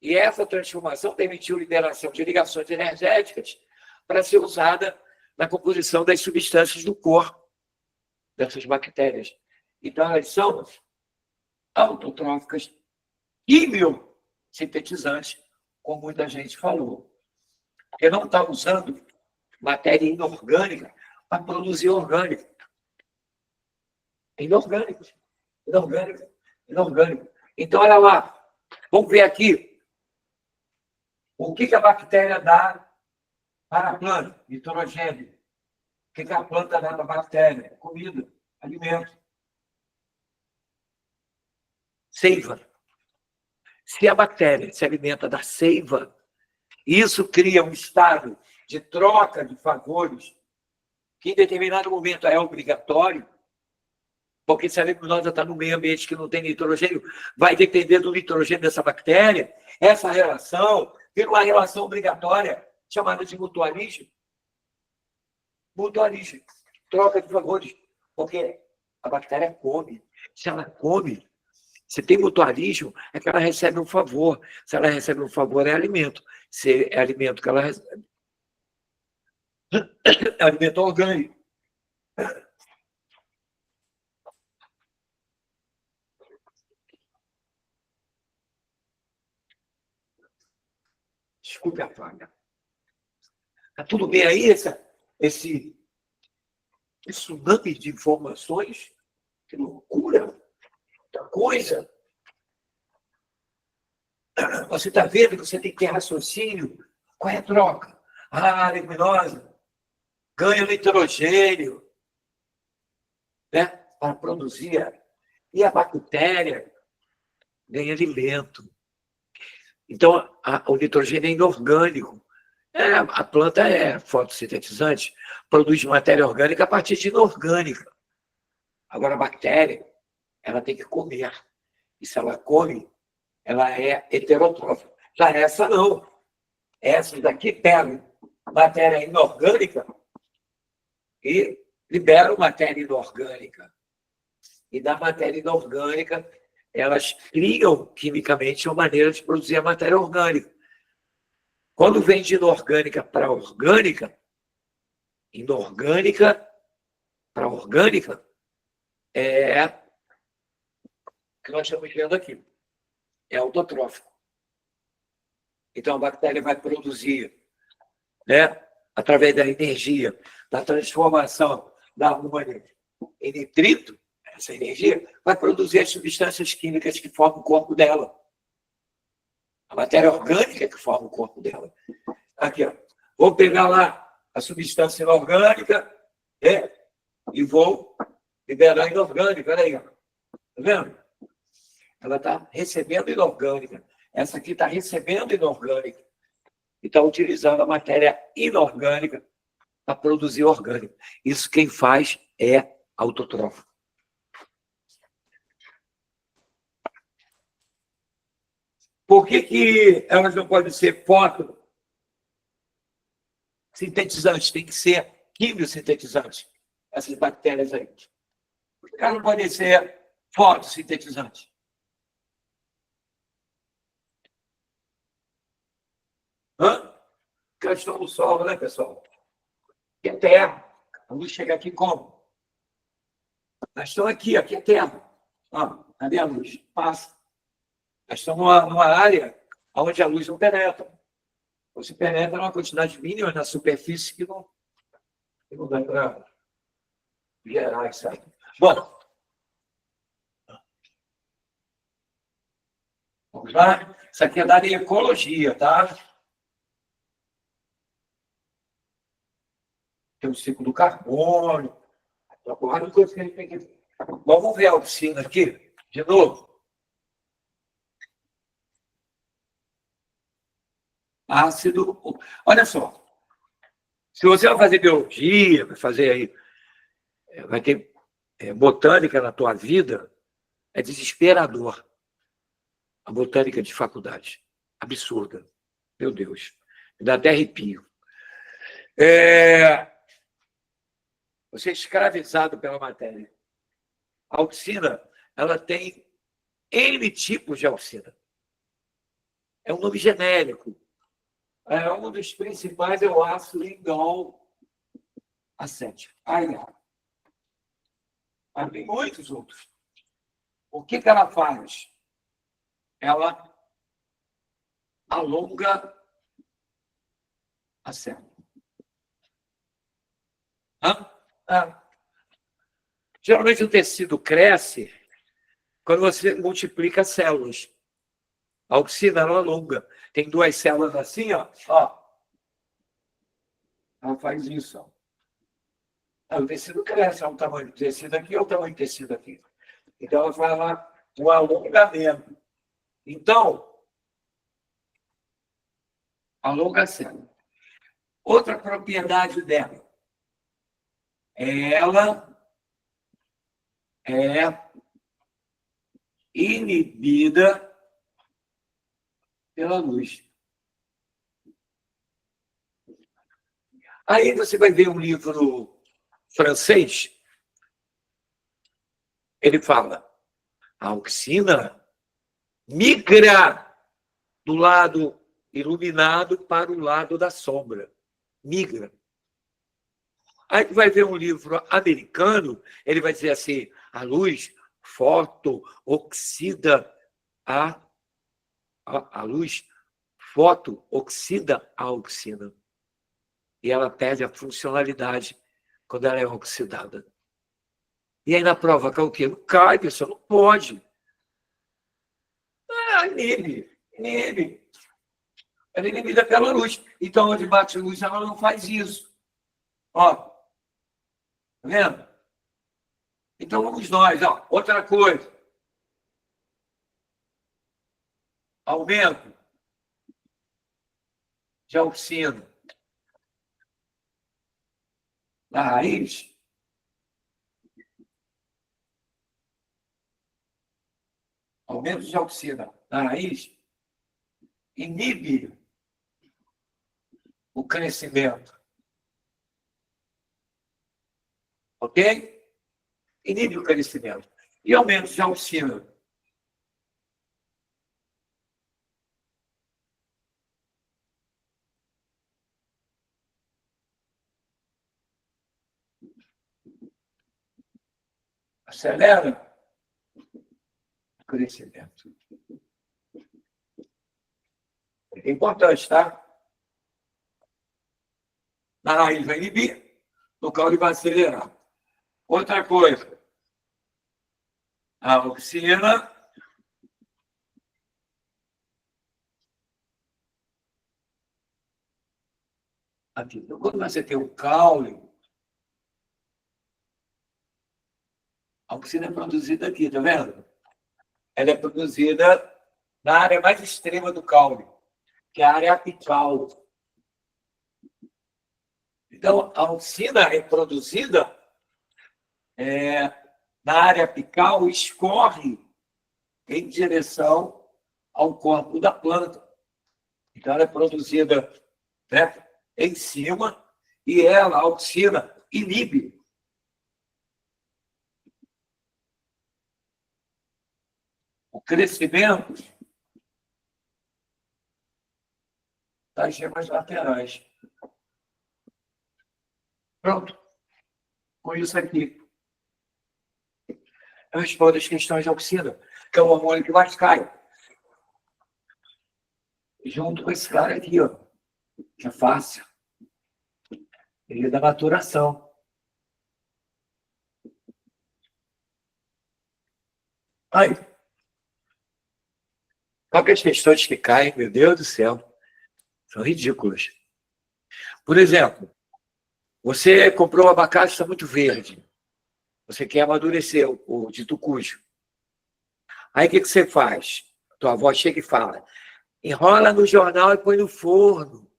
E essa transformação permitiu liberação de ligações energéticas para ser usada na composição das substâncias do corpo dessas bactérias. Então, elas são autotróficas, quimiosintetizantes, como muita gente falou. Porque não está usando matéria inorgânica para produzir orgânica. Inorgânico, inorgânico, inorgânico. Então, olha lá. Vamos ver aqui o que a bactéria dá para a planta. Nitrogênio. O que a planta dá para a bactéria? Comida, alimento. Seiva. Se a bactéria se alimenta da seiva, isso cria um estado de troca de favores que em determinado momento é obrigatório, porque se a leguminosa está no meio ambiente que não tem nitrogênio, vai depender do nitrogênio dessa bactéria. Essa relação vira uma relação obrigatória, chamada de mutualismo. Mutualismo. Troca de favores. Porque a bactéria come. Se ela come, se tem mutualismo, é que ela recebe um favor. Se ela recebe um favor, é alimento. Se é alimento que ela recebe, é alimento orgânico. Desculpe a falha. Tá tudo bem aí, esse tsunami de informações? Que loucura! Muita coisa. Você está vendo que você tem que ter raciocínio. Qual é a troca? A leguminosa ganha nitrogênio, né, para produzir. E a bactéria ganha alimento. Então, o nitrogênio é inorgânico. A planta é fotossintetizante, produz matéria orgânica a partir de inorgânica. Agora, a bactéria, ela tem que comer. E se ela come, ela é heterotrófica. Já essa não. Essa daqui pega matéria inorgânica e libera matéria inorgânica. E da matéria inorgânica, elas criam quimicamente uma maneira de produzir a matéria orgânica. Quando vem de inorgânica para orgânica, inorgânica para orgânica, é o que nós estamos vendo aqui. É autotrófico. Então, a bactéria vai produzir, né, através da energia, da transformação da amônia em nitrito, essa energia vai produzir as substâncias químicas que formam o corpo dela. A matéria orgânica que forma o corpo dela. Aqui, ó. Vou pegar lá a substância inorgânica, né, e vou liberar a inorgânica. Olha aí, ó. Tá vendo? Ela está recebendo inorgânica. Essa aqui está recebendo inorgânica. E está utilizando a matéria inorgânica para produzir orgânico. Isso quem faz é autotrófico. Por que elas não podem ser fotossintetizantes? Tem que ser quimiosintetizantes, essas bactérias aí. Por que elas não podem ser fotossintetizantes? Porque elas estão no sol, né, pessoal? Aqui é terra. A luz chega aqui como? Elas estão aqui é terra. Ó, cadê a luz? Passa. Elas estão numa área onde a luz não penetra. Você penetra uma quantidade mínima na superfície que não dá para gerar isso aí. Bom, vamos lá. Isso aqui é da área de ecologia, tá? Tem o ciclo do carbono. Uma porrada de coisa que a gente tem que... Vamos ver a oficina aqui, de novo. Ácido. Olha só. Se você vai fazer biologia, vai fazer aí, vai ter botânica na tua vida, é desesperador. A botânica de faculdade. Absurda. Meu Deus. Me dá até arrepio. Você é escravizado pela matéria. A auxina, ela tem N tipos de auxina. É um nome genérico. Um dos principais é o ácido indol acético. Mas tem muitos outros. O que ela faz? Ela alonga a célula. Geralmente o tecido cresce quando você multiplica células. A auxina, ela alonga. Tem duas células assim, ó. Ela faz isso. Ó. O tecido cresce, é o tamanho do tecido aqui, é o tamanho do tecido aqui. Então, ela faz lá um alongamento. Então, alonga a célula. Outra propriedade dela. Ela é inibida pela luz. Aí você vai ver um livro francês, ele fala, a auxina migra do lado iluminado para o lado da sombra. Migra. Aí tu vai ver um livro americano, ele vai dizer assim, a luz fotooxida a luz fotooxida a auxina. e ela perde a funcionalidade quando ela é oxidada. E aí na prova cai o quê? Não cai, pessoal, não pode. Inibe. Ela é inibida pela luz. Então, onde bate luz, ela não faz isso. Ó, tá vendo? Então, vamos nós. Ó. Outra coisa. Aumento de auxina na raiz. Aumento de auxina na raiz inibe o crescimento. Ok? Inibe o crescimento. E aumento de auxina acelera o crescimento. É importante, tá? Na raiz vai inibir, no caule vai acelerar. Outra coisa, a auxina aqui. Então, quando você tem o caule, a auxina é produzida aqui, tá vendo? Ela é produzida na área mais extrema do caule, que é a área apical. Então, a auxina é produzida na área apical, escorre em direção ao corpo da planta. Então, ela é produzida, né, em cima e ela, a auxina, inibe o crescimento das gemas laterais. Pronto. Com isso aqui, eu respondo as questões de auxina, que é o hormônio que mais cai. Junto com esse cara aqui, ó, que é fácil. Ele é da maturação. Aí, qual que é as questões que caem, meu Deus do céu, são ridículas. Por exemplo, você comprou um abacate, está muito verde. Você quer amadurecer o de tucujo. Aí o que você faz? Tua avó chega e fala, enrola no jornal e põe no forno.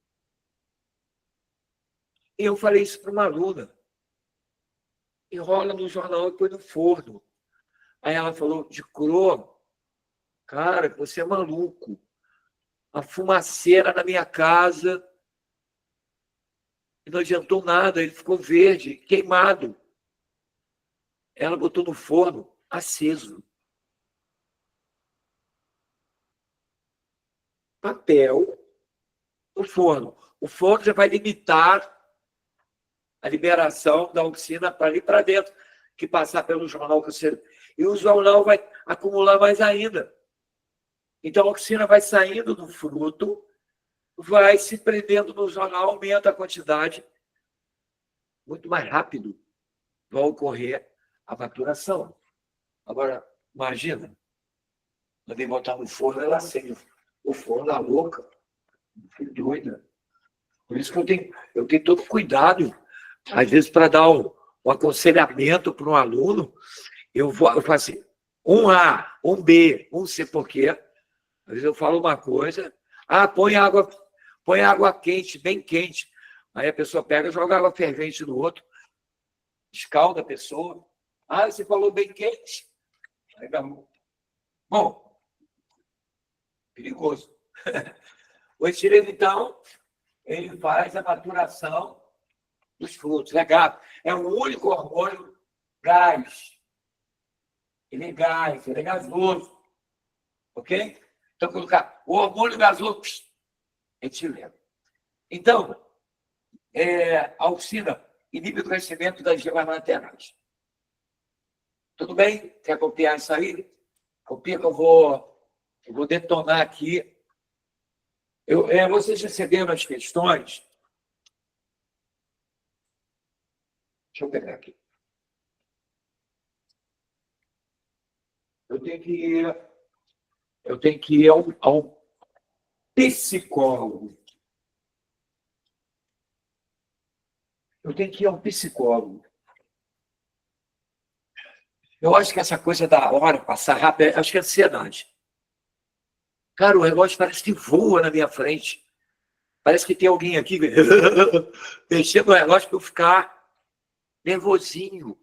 E eu falei isso para uma aluna. Enrola no jornal e põe no forno. Aí ela falou, de cro, cara, você é maluco. A fumaceira na minha casa e não adiantou nada, ele ficou verde, queimado. Ela botou no forno, aceso. Papel no forno. O forno já vai limitar a liberação da auxina para ali para dentro, que passar pelo jornal que você... E o jornal vai acumular mais ainda. Então a auxina vai saindo do fruto, vai se prendendo no jornal, aumenta a quantidade, muito mais rápido vai ocorrer a maturação. Agora, imagina, mandei botar no forno, ela acende o forno, a louca, fico doida. Por isso que eu tenho todo cuidado, às vezes, para dar um aconselhamento para um aluno, eu faço assim, um A, um B, um C, por quê? Às vezes eu falo uma coisa, põe água quente, bem quente. Aí a pessoa pega, joga água fervente no outro, escalda a pessoa. Você falou bem quente? Aí, bom, perigoso. O etileno, então, ele faz a maturação dos frutos. É gás. É o único hormônio gás. Ele é gás, ele é gasoso. Ok? Então, colocar o hormônio gasoso, etileno. Então, a auxina inibe o crescimento das gemas laterais. Tudo bem? Quer copiar isso aí? Copia que eu vou detonar aqui. Vocês receberam as questões Deixa eu pegar aqui. Eu tenho que ir ao psicólogo. Eu tenho que ir ao psicólogo. Eu acho que essa coisa da hora passar rápido, acho que é ansiedade. Cara, o relógio parece que voa na minha frente. Parece que tem alguém aqui mexendo no relógio para eu ficar nervosinho.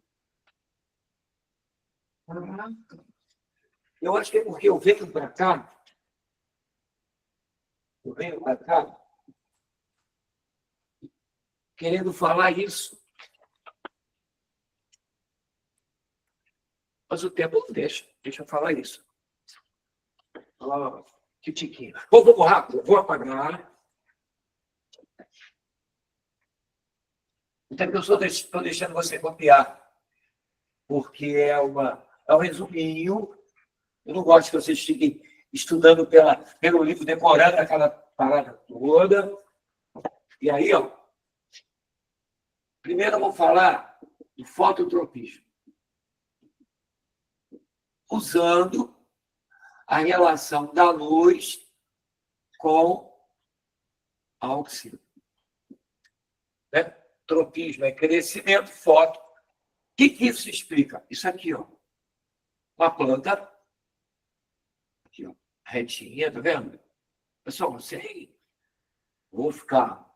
Eu acho que é porque eu venho para cá, querendo falar isso. Mas o tempo não deixa eu falar isso. Que tiquinho. Vamos rápido, vou apagar. Então, eu estou deixando você copiar, porque é um resuminho. Eu não gosto que vocês fiquem estudando pelo livro, decorando aquela parada toda. E aí, ó, primeiro eu vou falar do fototropismo, usando a relação da luz com a oxina. Né? Tropismo é crescimento, foto. O que isso explica? Isso aqui, ó. Uma planta, aqui, ó, retinha, tá vendo? Pessoal, vou ficar.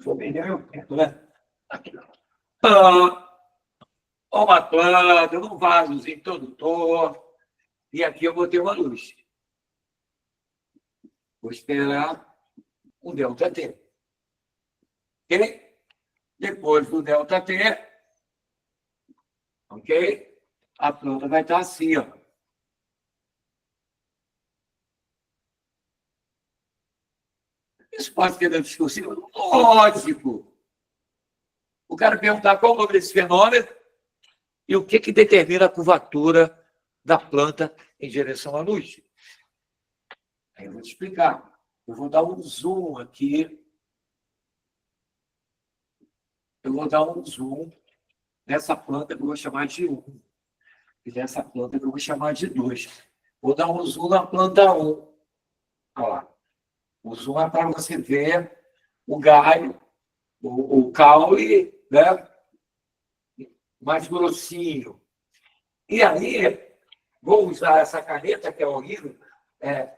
Vou perder meu tempo, né? Aqui, ó. Uma planta, um vasozinho todo torto. E aqui eu vou ter uma luz. Vou esperar o ΔT. Ok? Depois do ΔT, ok? A planta vai estar assim, ó. Isso pode ter dano discursivo? Lógico. O cara perguntar qual o nome desse fenômeno e o que determina a curvatura da planta em direção à luz. Aí eu vou te explicar. Eu vou dar um zoom aqui. Eu vou dar um zoom nessa planta que eu vou chamar de 1. E dessa planta que eu vou chamar de 2. Vou dar um zoom na planta 1. Olha lá. O zoom é para você ver o galho, o caule, né? Mais grossinho. E aí, vou usar essa caneta, que é horrível,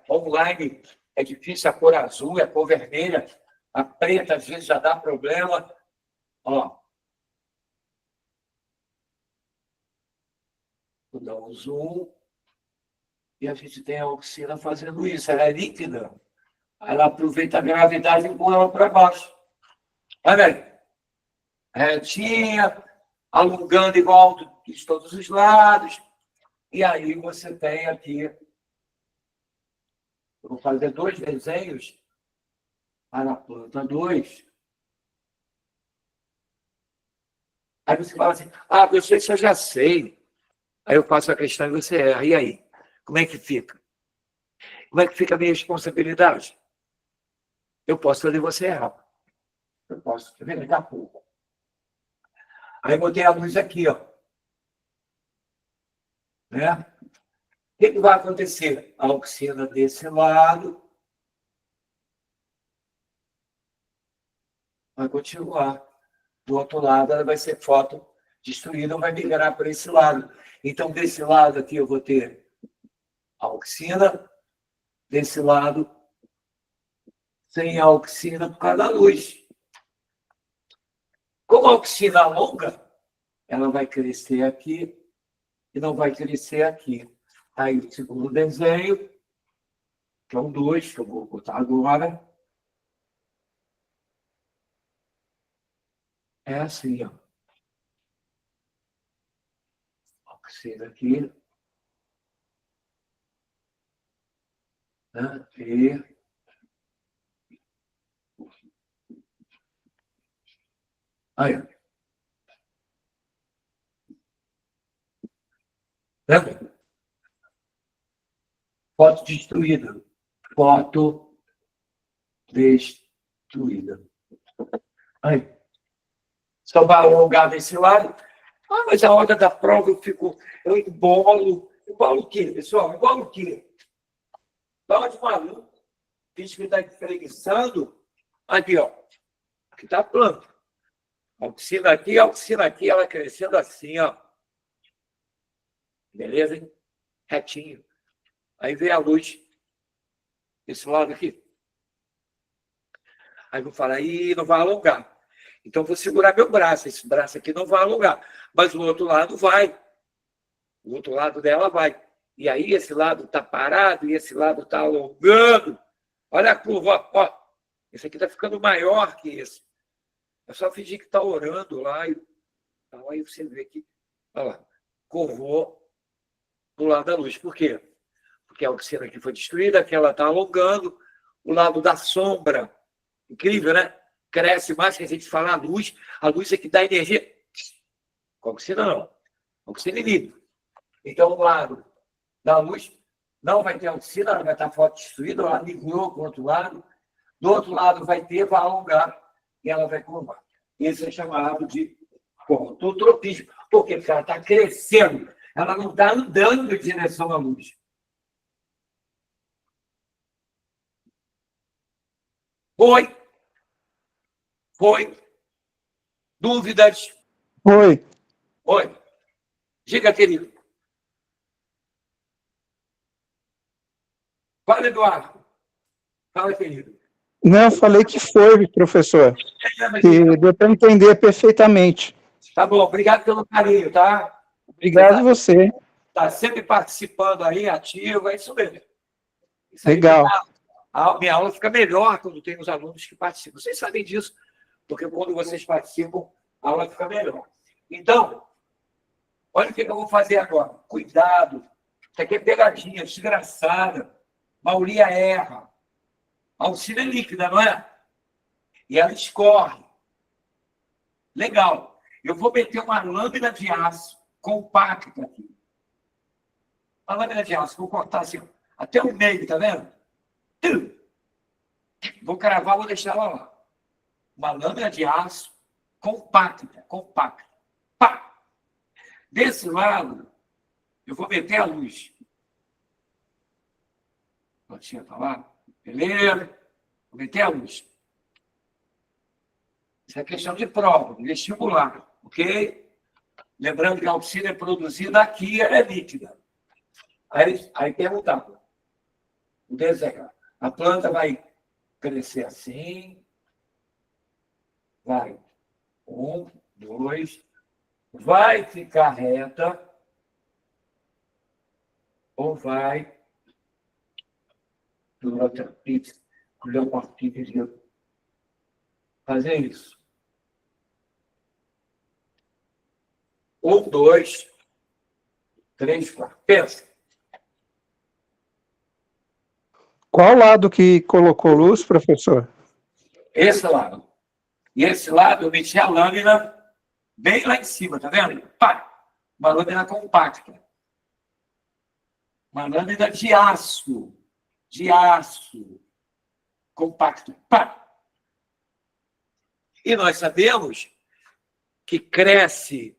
online, é difícil, a cor azul, a cor vermelha, a preta às vezes já dá problema. Ó. Vou dar um zoom. E a gente tem a oxina fazendo isso. Ela é líquida. Ela aproveita a gravidade e empurra ela para baixo. Olha aí. Retinha, alongando igual de todos os lados. E aí você tem aqui. Eu vou fazer 2 desenhos para a planta 2. Aí você fala assim, professor, isso eu já sei. Aí eu faço a questão e você erra. E aí? Como é que fica? Como é que fica a minha responsabilidade? Eu posso fazer você errar. Eu posso ver daqui a pouco. Aí botei a luz aqui, ó. Né? O que vai acontecer? A oxina desse lado vai continuar. Do outro lado, ela vai ser foto destruída, vai migrar para esse lado. Então, desse lado aqui, eu vou ter a oxina, desse lado, sem a oxina por causa da luz. Como a oxina alonga, ela vai crescer aqui e não vai crescer aqui. Aí, o segundo desenho, que é o 2, que eu vou botar agora, é assim, ó. Oxina aqui. Né? E aí, lembra? Foto destruída. Foto destruída. Aí, só vai alongar desse lado. Ah, mas a hora da prova eu embolo. Embolo o quê, pessoal? Embolo o quê? Bola de maluco. Diz que está espreguiçando. Aqui, ó. Aqui está plano. A oficina aqui, ela crescendo assim, ó. Beleza, hein? Retinho. Aí vem a luz. Esse lado aqui. Aí vou falar, ih, não vai alongar. Então, vou segurar meu braço. Esse braço aqui não vai alongar. Mas o outro lado vai. O outro lado dela vai. E aí, esse lado está parado e esse lado está alongando. Olha a curva, ó. Esse aqui está ficando maior que esse. É só fingir que está orando lá. Então, aí você vê que, olha lá, curvou do lado da luz. Por quê? Porque a oficina aqui foi destruída, aquela está alongando. O lado da sombra, incrível, né? Cresce mais que a gente fala a luz é que dá energia. Com a oficina, não. A oficina é livre. Então, o lado da luz não vai ter a oficina, ela vai estar foto destruída, ela migrou para o outro lado. Do outro lado vai alongar e ela vai curvar. Isso é chamado de ortotropismo. Por quê? Porque ela está crescendo. Ela não está andando em direção à luz. Foi? Dúvidas? Oi. Oi. Diga, querido. Fala, Eduardo. Fala, querido. Não, eu falei que foi, professor. Que deu para entender perfeitamente. Tá bom, obrigado pelo carinho, tá? Obrigado a você. Está sempre participando aí, ativo, é isso mesmo. Isso aí Legal. a minha aula fica melhor quando tem os alunos que participam. Vocês sabem disso, porque quando vocês participam, a aula fica melhor. Então, olha o que eu vou fazer agora. Cuidado. Isso aqui é pegadinha, desgraçada. Maioria erra. A oficina é líquida, não é? E ela escorre. Legal. Eu vou meter uma lâmina de aço compacta aqui. Uma lâmina de aço. Vou cortar assim, até o meio, tá vendo? Vou cravar, vou deixar ela lá. Uma lâmina de aço compacta. Pá! Desse lado, eu vou meter a luz. Prontinho, tá lá? Beleza? Vou meter a luz. Isso é questão de prova, de vestibular, ok? Lembrando que a oficina é produzida aqui, ela é líquida. Aí perguntava, o desenho. A planta vai crescer assim. Vai. 1, 2. Vai ficar reta. Ou vai. Fazer isso. 1, 2, 3, 4. Pensa. Qual lado que colocou luz, professor? Esse lado. E esse lado eu meti a lâmina bem lá em cima, tá vendo? Pá! Uma lâmina compacta. Uma lâmina de aço. Compacto. Pá! E nós sabemos que cresce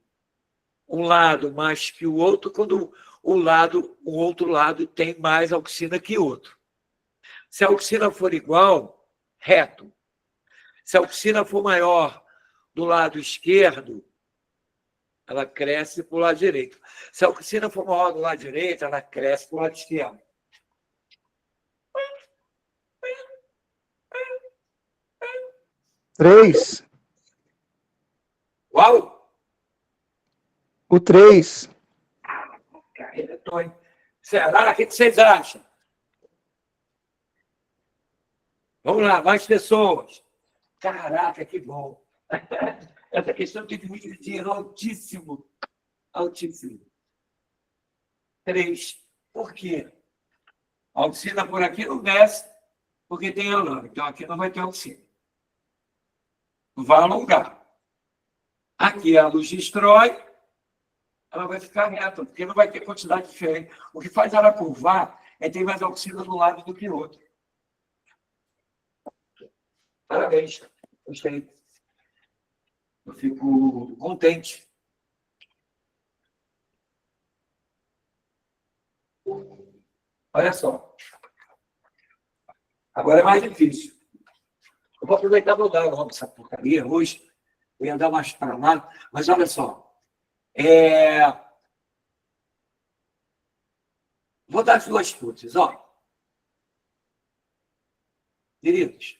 um lado mais que o outro quando o outro lado tem mais oxina que o outro. Se a oxina for igual, reto. Se a oxina for maior do lado esquerdo, ela cresce para o lado direito. Se a oxina for maior do lado direito, ela cresce para o lado esquerdo. Três. Qual? O 3. Será? O que vocês acham? Vamos lá, mais pessoas. Caraca, que bom. Essa questão de dinheiro altíssimo. Altíssimo. 3. Por quê? A oficina por aqui não desce, porque tem a lâmina. Então, aqui não vai ter oficina. Vai alongar. Aqui a luz destrói, ela vai ficar reta, porque não vai ter quantidade diferente. O que faz ela curvar é ter mais oxina de um lado do que do outro. Parabéns. Gostei. Eu fico contente. Olha só. Agora é mais difícil. Eu vou aproveitar e vou dar logo essa porcaria hoje. Eu ia dar uma esplanada, mas olha só. Vou dar as duas hipóteses, ó. Queridos,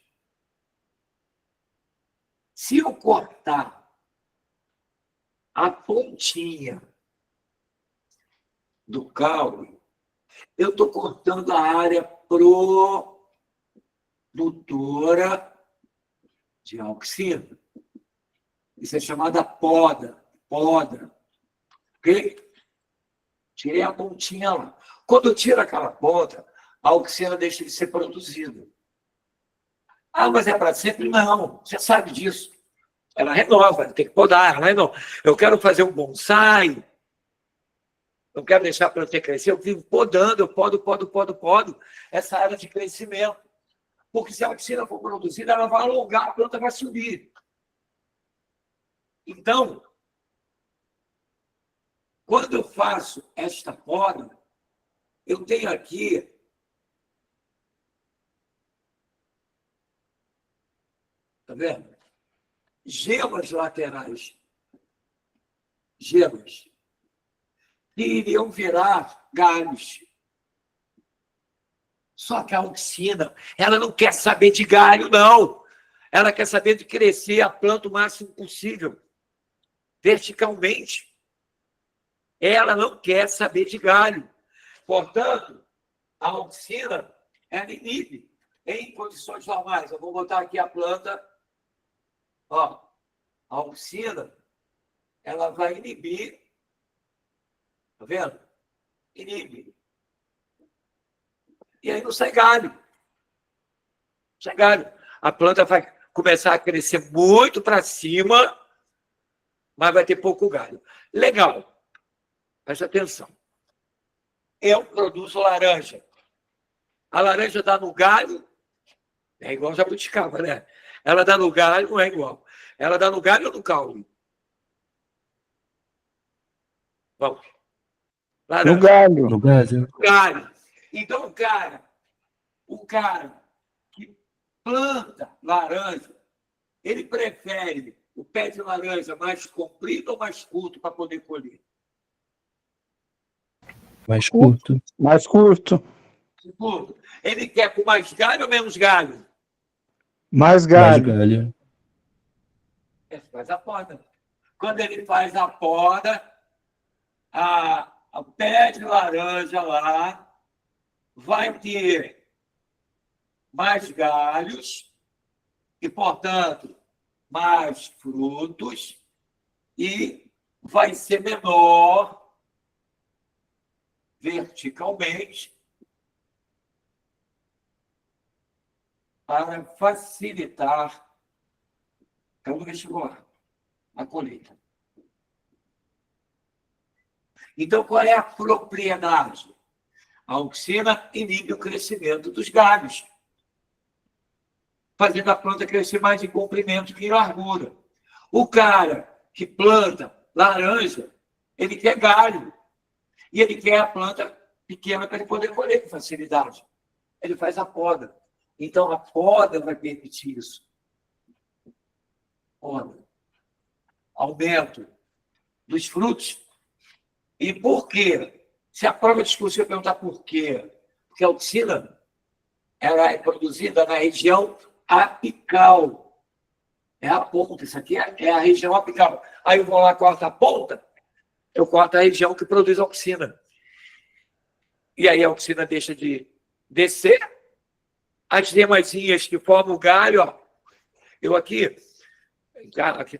se eu cortar a pontinha do caule, eu estou cortando a área produtora de auxina. Isso é chamada poda. Ok? Tirei a pontinha lá. Quando eu tiro aquela ponta, a auxina deixa de ser produzida. Ah, mas é para sempre? Não, você sabe disso. Ela renova, tem que podar, ela renova. Eu quero fazer um bonsai, eu quero deixar a planta crescer, eu vivo podando, eu podo essa área de crescimento. Porque se a auxina for produzida, ela vai alongar, a planta vai subir. Então, quando eu faço esta poda, eu tenho aqui tá vendo? Gemas laterais. Gemas. Que iriam virar galhos. Só que a auxina, ela não quer saber de galho, não. Ela quer saber de crescer a planta o máximo possível, verticalmente. Ela não quer saber de galho. Portanto, a auxina, ela inibe em condições normais. Eu vou botar aqui a planta. Ó, a auxina, ela vai inibir. Tá vendo? Inibe. E aí não sai galho. Sai galho. A planta vai começar a crescer muito para cima, mas vai ter pouco galho. Legal. Presta atenção. Eu produzo laranja. A laranja dá no galho, é igual jabuticaba, né? Ela dá no galho, não é igual. Ela dá no galho ou no caule? Vamos. Laranja. No galho. No Brasil. Galho. Então, o cara que planta laranja, ele prefere o pé de laranja mais comprido ou mais curto para poder colher? Mais curto. Mais curto. Curto. Ele quer com mais galho ou menos galho? Mais Mais galho. galho. Ele faz a poda. Quando ele faz a poda, o pé de laranja lá vai ter mais galhos e, portanto, mais frutos e vai ser menor verticalmente para facilitar o vestibular, a colheita. Então, qual é a propriedade? A auxina inibe o crescimento dos galhos, fazendo a planta crescer mais em comprimento que em largura. O cara que planta laranja, ele quer galho. E ele quer a planta pequena para ele poder colher com facilidade. Ele faz a poda. Então, a poda vai permitir isso. Poda. Aumento dos frutos. E por quê? Se a prova discursiva perguntar por quê? Porque a auxina ela é produzida na região apical. É a ponta. Isso aqui é a região apical. Aí eu vou lá, corto a ponta, eu corto a região que produz a auxina. E aí a auxina deixa de descer. As gemazinhas que formam o galho, ó. Eu aqui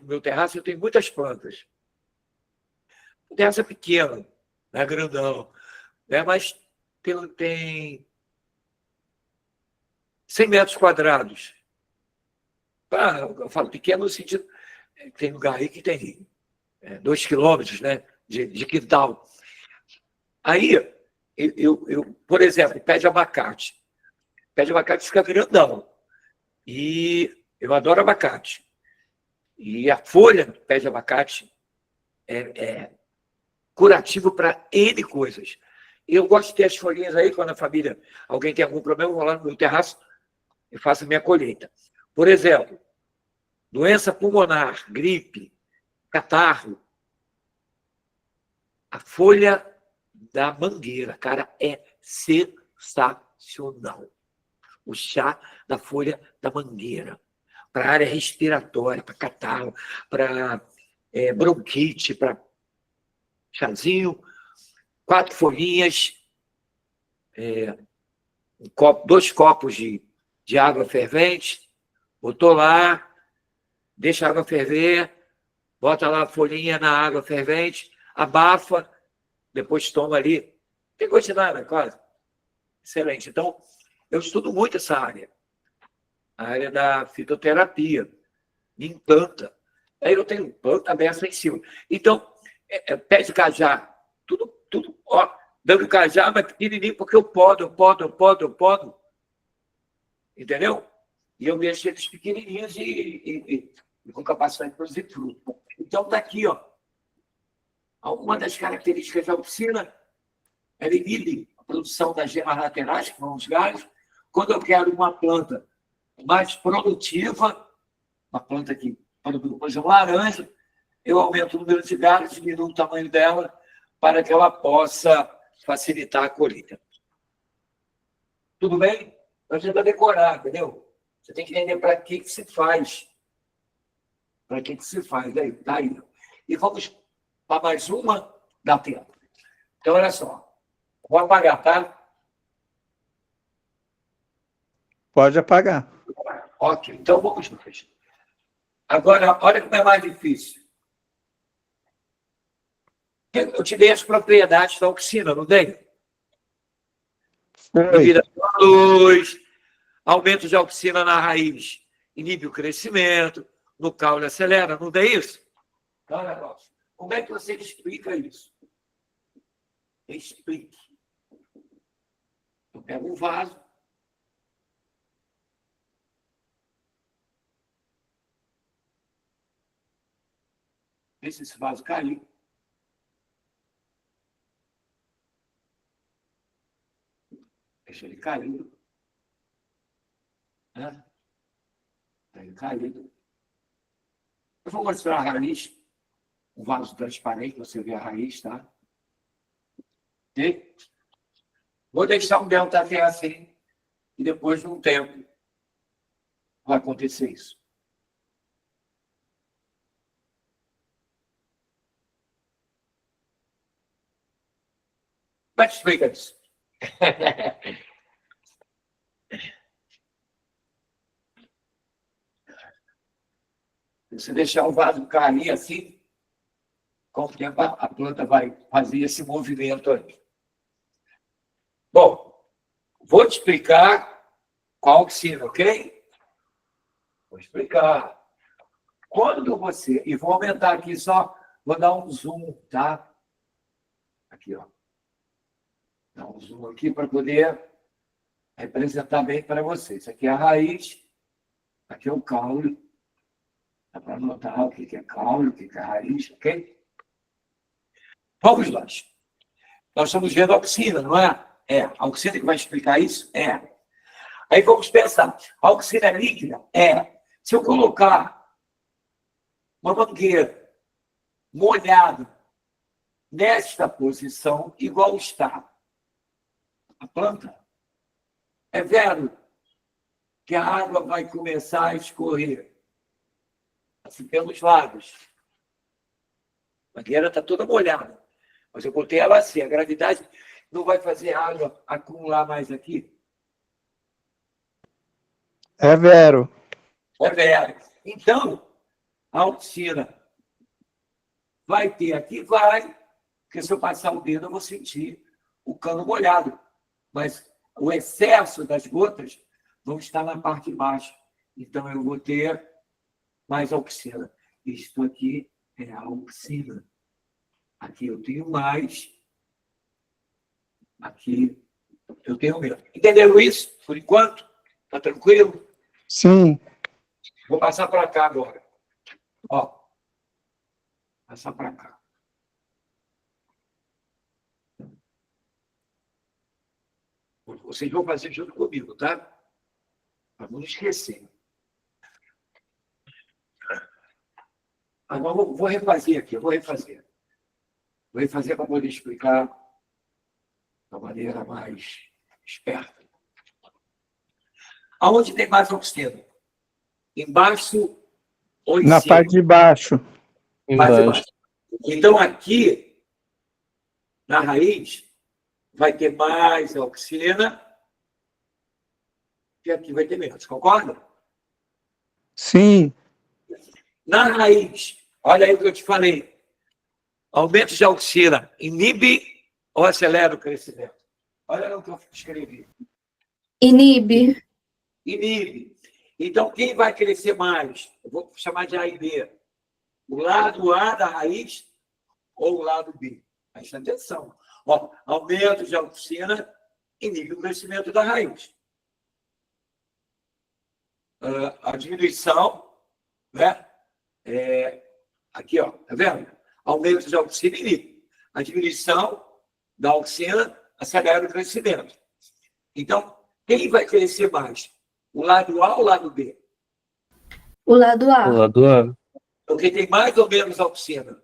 no meu terraço, eu tenho muitas plantas. O terraço é pequeno, não é grandão, né? Mas tem 100 metros quadrados. Eu falo pequeno no sentido... Tem lugar aí que tem 2 quilômetros, né, de quintal. Aí, por exemplo, pé de abacate. Pé de abacate fica grandão. E Eu adoro abacate. E a folha do pé de abacate é curativo para N coisas. Eu gosto de ter as folhinhas aí, quando a família, alguém tem algum problema, eu vou lá no meu terraço e faço a minha colheita. Por exemplo, doença pulmonar, gripe, catarro, a folha da mangueira, cara, é sensacional. O chá da folha da mangueira, para a área respiratória, para catarro, para bronquite, para chazinho, 4 folhinhas, 2 copos de água fervente, botou lá, deixa a água ferver, bota lá a folhinha na água fervente, abafa, depois toma ali. Não tem gosto de nada, quase. Excelente. Então, eu estudo muito essa área, a área da fitoterapia. Me encanta. Aí eu tenho planta dessa em cima. Então, pé de cajá, tudo, ó, dando cajá, mas pequenininho, porque eu podo. Entendeu? E eu mexo eles pequenininhos e com capacidade de produzir fruto. Então, está aqui, ó. Uma das características da oficina, ela inibe a produção das gemas laterais, que são os galhos. Quando eu quero uma planta mais produtiva, uma planta que produz um laranja, eu aumento o número de galhos, diminuo o tamanho dela, para que ela possa facilitar a colheita. Tudo bem? Não adianta decorar, entendeu? Você tem que entender para que se faz. Para que se faz. Daí. E vamos para mais uma, dá tempo. Então, olha só. Vou apagar, tá? Pode apagar. Ok, então vamos nós. Agora, olha como é mais difícil. Eu te dei as propriedades da oxina, não dei? Foi. Luz, aumento de auxina na raiz, inibe o crescimento, no caule acelera, não é isso? Então, olha, Glaucio, como é que você explica isso? Explique. Eu pego um vaso, vê se esse vaso caiu. Deixa ele caído. Né? Ele caído. Eu vou mostrar a raiz, um vaso transparente, você vê a raiz, tá? Ok? Vou deixar um delta até assim, e depois de um tempo vai acontecer isso. Como é que explica isso? Se deixar o vaso cair assim, com o tempo a planta vai fazer esse movimento aí. Bom, vou te explicar qual a oxina, ok? Vou explicar. Quando você... E vou aumentar aqui só, vou dar um zoom, tá? Aqui, ó. Dar um zoom aqui para poder representar bem para vocês. Aqui é a raiz, aqui é o caule. Dá para anotar o que é caule, o que é raiz, ok? Vamos lá. Nós estamos vendo a oxina, não é? É. A oxina que vai explicar isso? É. Aí vamos pensar. A oxina é líquida? É. Se eu colocar uma mangueira molhada nesta posição, igual está a planta, é vero que a água vai começar a escorrer assim pelos lados. A mangueira está toda molhada. Mas eu botei ela assim, a gravidade não vai fazer a água acumular mais aqui? É vero. É vero. Então, a oxina vai ter aqui? Vai, porque se eu passar o dedo eu vou sentir o cano molhado. Mas o excesso das gotas vão estar na parte de baixo. Então, eu vou ter mais oxina. Isto aqui é a oxina. Aqui eu tenho mais. Aqui eu tenho menos. Entenderam isso? Por enquanto? Está tranquilo? Sim. Vou passar para cá agora. Ó, passar para cá. Vocês vão fazer junto comigo, tá? Para não esquecer. Agora vou refazer aqui, vou refazer. Vou refazer para poder explicar da maneira mais esperta. Aonde tem mais oxigênio? Embaixo ou em Na cima? parte de baixo. Parte de Embaixo. baixo. Então, aqui, na raiz, vai ter mais oxina e aqui vai ter menos. Concorda? Sim, Na raiz, olha aí o que eu te falei. Aumento de oxina inibe ou acelera o crescimento? Olha o que eu escrevi. Inibe. Inibe. Então, quem vai crescer mais? Eu vou chamar de A e B. O lado A da raiz ou o lado B? Presta atenção. Ó, aumento de oxina inibe o crescimento da raiz. A diminuição, né? Aqui, ó, tá vendo? Aumento de oxina inibe. A diminuição da oxina acelera o crescimento. Então, quem vai crescer mais? O lado A ou o lado B? O lado O A. lado A. Porque tem mais ou menos oxina?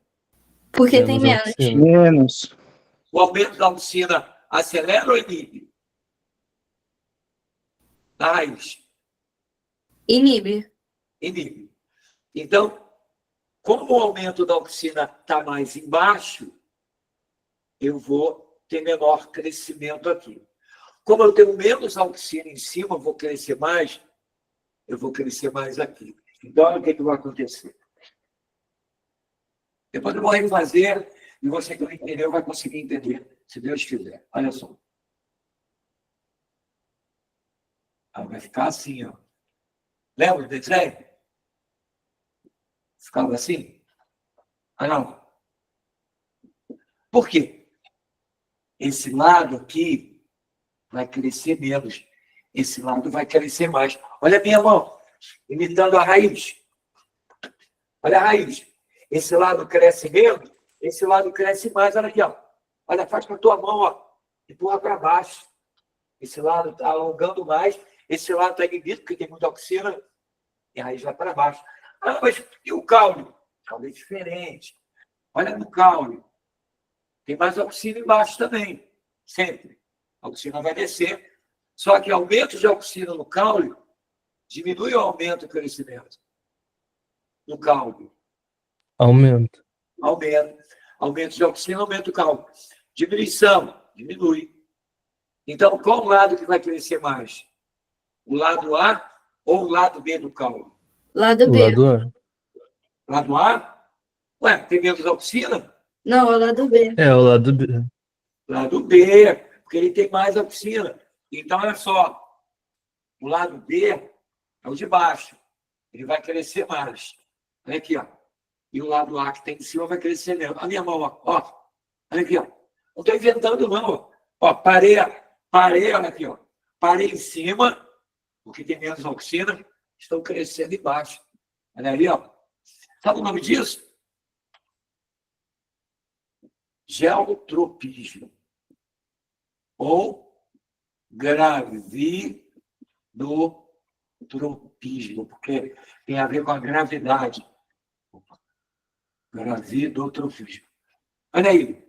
Porque tem menos menos. oxina. menos. O aumento da oxina acelera ou inibe? Na raiz. Inibe. Inibe. Então, como o aumento da oxina está mais embaixo, eu vou ter menor crescimento aqui. Como eu tenho menos oxina em cima, eu vou crescer mais aqui. Então, olha o que vai acontecer. Depois eu vou refazer e você que não entendeu vai conseguir entender, se Deus quiser. Olha só. Vai ficar assim, ó. Lembra do desenho? Ficava assim? Ah, não. Por quê? Esse lado aqui vai crescer menos. Esse lado vai crescer mais. Olha a minha mão, imitando a raiz. Olha a raiz. Esse lado cresce menos, esse lado cresce mais. Olha aqui, ó. Olha, faz com a tua mão, ó. Empurra para baixo. Esse lado está alongando mais, esse lado está inibido, porque tem muita oxina, e a raiz vai para baixo. Ah, mas e o caule? O caule é diferente. Olha no caule. Tem mais oxina embaixo também. Sempre. A oxina vai descer. Só que aumento de oxina no caule diminui ou aumenta o crescimento? No caule. Aumento. Aumenta. Aumento de oxina aumenta o caule. Diminuição. Diminui. Então, qual o lado que vai crescer mais? O lado A ou o lado B do caule? Lado O B. lado A. Lado A? Ué, tem menos oxina? Não, é o lado B. É, o lado B. Lado B, porque ele tem mais oxina. Então, olha só. O lado B é o de baixo. Ele vai crescer mais. Olha aqui, ó. E o lado A que tem em cima vai crescer menos. A minha mão, ó. Olha aqui, ó. Não estou inventando, não, ó. Ó, parei, olha aqui, ó. Parei em cima, porque tem menos oxina, estão crescendo embaixo. Olha aí, ó. Sabe o nome disso? Geotropismo. Ou gravidotropismo, porque tem a ver com a gravidade. Gravidotropismo. Olha aí.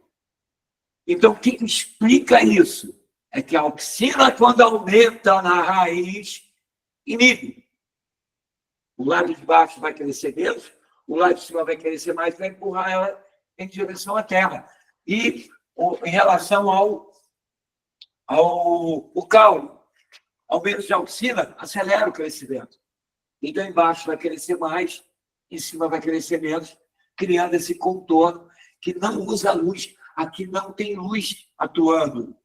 Então, o que explica isso? É que a oxina, quando aumenta na raiz, inibe. O lado de baixo vai crescer menos, o lado de cima vai crescer mais, vai empurrar ela em direção à Terra. E em relação ao caule, aumento de oxina acelera o crescimento. Então, embaixo vai crescer mais, em cima vai crescer menos, criando esse contorno que não usa luz. Aqui não tem luz atuando.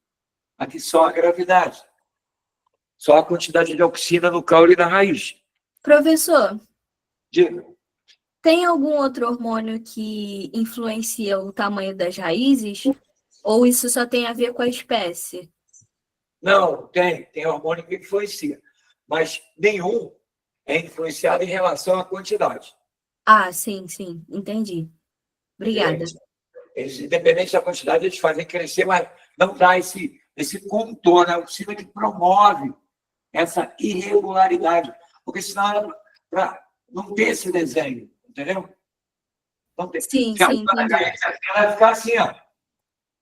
Aqui só a gravidade. Só a quantidade de oxina no caule e na raiz. Professor, Diga. tem algum outro hormônio que influencia o tamanho das raízes? Ou isso só tem a ver com a espécie? Não, tem hormônio que influencia. Mas nenhum é influenciado em relação à quantidade. Ah, sim, sim, entendi. Obrigada. Eles, independente da quantidade, eles fazem crescer, mas não dá esse contorno, é o sistema que promove essa irregularidade, porque senão era para não ter esse desenho, entendeu? Não ter. Sim, Se a sim, entendi. ela vai ficar assim, ó,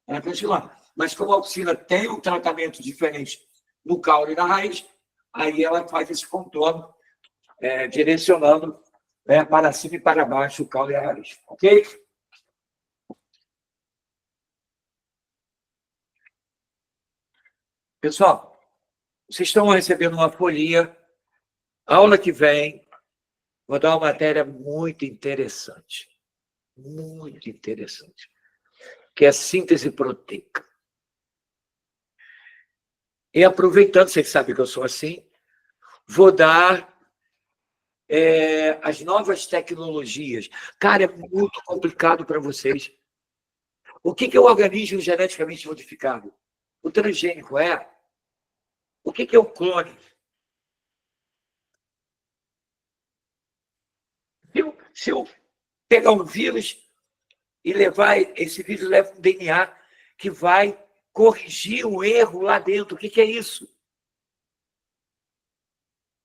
ela continua. Mas como a auxina tem um tratamento diferente no caule e na raiz, aí ela faz esse contorno, direcionando, para cima e para baixo o caule e a raiz. Ok? Pessoal, vocês estão recebendo uma folhinha. Aula que vem, vou dar uma matéria muito interessante, que é a síntese proteica. E aproveitando, vocês sabem que eu sou assim, vou dar as novas tecnologias. Cara, é muito complicado para vocês. O que é o organismo geneticamente modificado? O transgênico é? O que é o clone? Se eu pegar um vírus e levar esse vírus, leva um DNA que vai corrigir um erro lá dentro. O que é isso?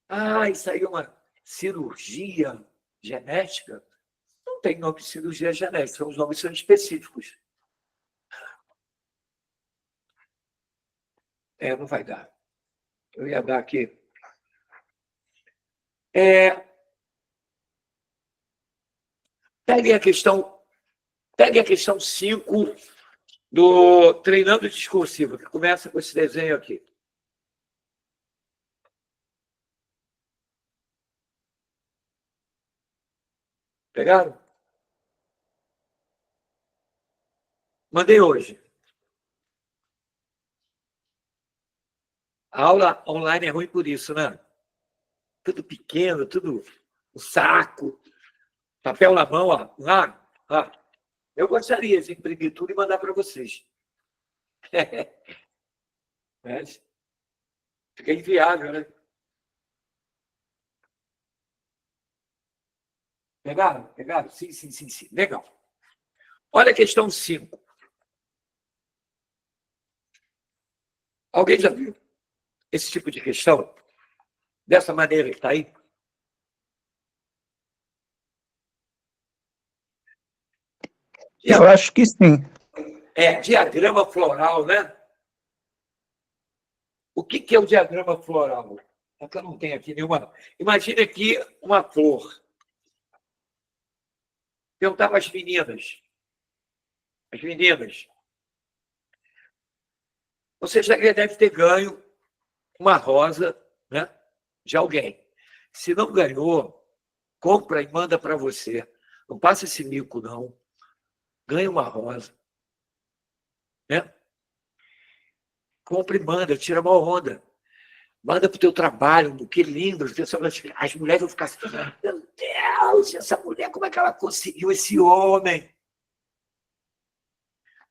Ah, isso aí é uma cirurgia genética? Não tem nome de cirurgia genética, os nomes são específicos. Não vai dar. Eu ia dar aqui. Peguem a questão 5 do Treinando Discursivo, que começa com esse desenho aqui. Pegaram? Mandei hoje. A aula online é ruim por isso, né? Tudo pequeno, tudo um saco, papel na mão, ó. Eu gostaria de imprimir tudo e mandar para vocês. Mas fica inviável, né? Pegaram? Pegaram? Sim. Legal. Olha a questão 5. Alguém já viu esse tipo de questão? Dessa maneira que está aí? Eu acho que sim. Diagrama floral, né? O que é o diagrama floral? É que eu não tenho aqui nenhuma. Imagine aqui uma flor. Perguntava às meninas. As meninas. Você já deve ter ganho uma rosa, né, de alguém. Se não ganhou, compra e manda para você. Não passa esse mico, não. Ganha uma rosa. Né? Compra e manda, tira uma onda. Manda para o teu trabalho, que lindo. As mulheres vão ficar assim, meu Deus, essa mulher, como é que ela conseguiu esse homem?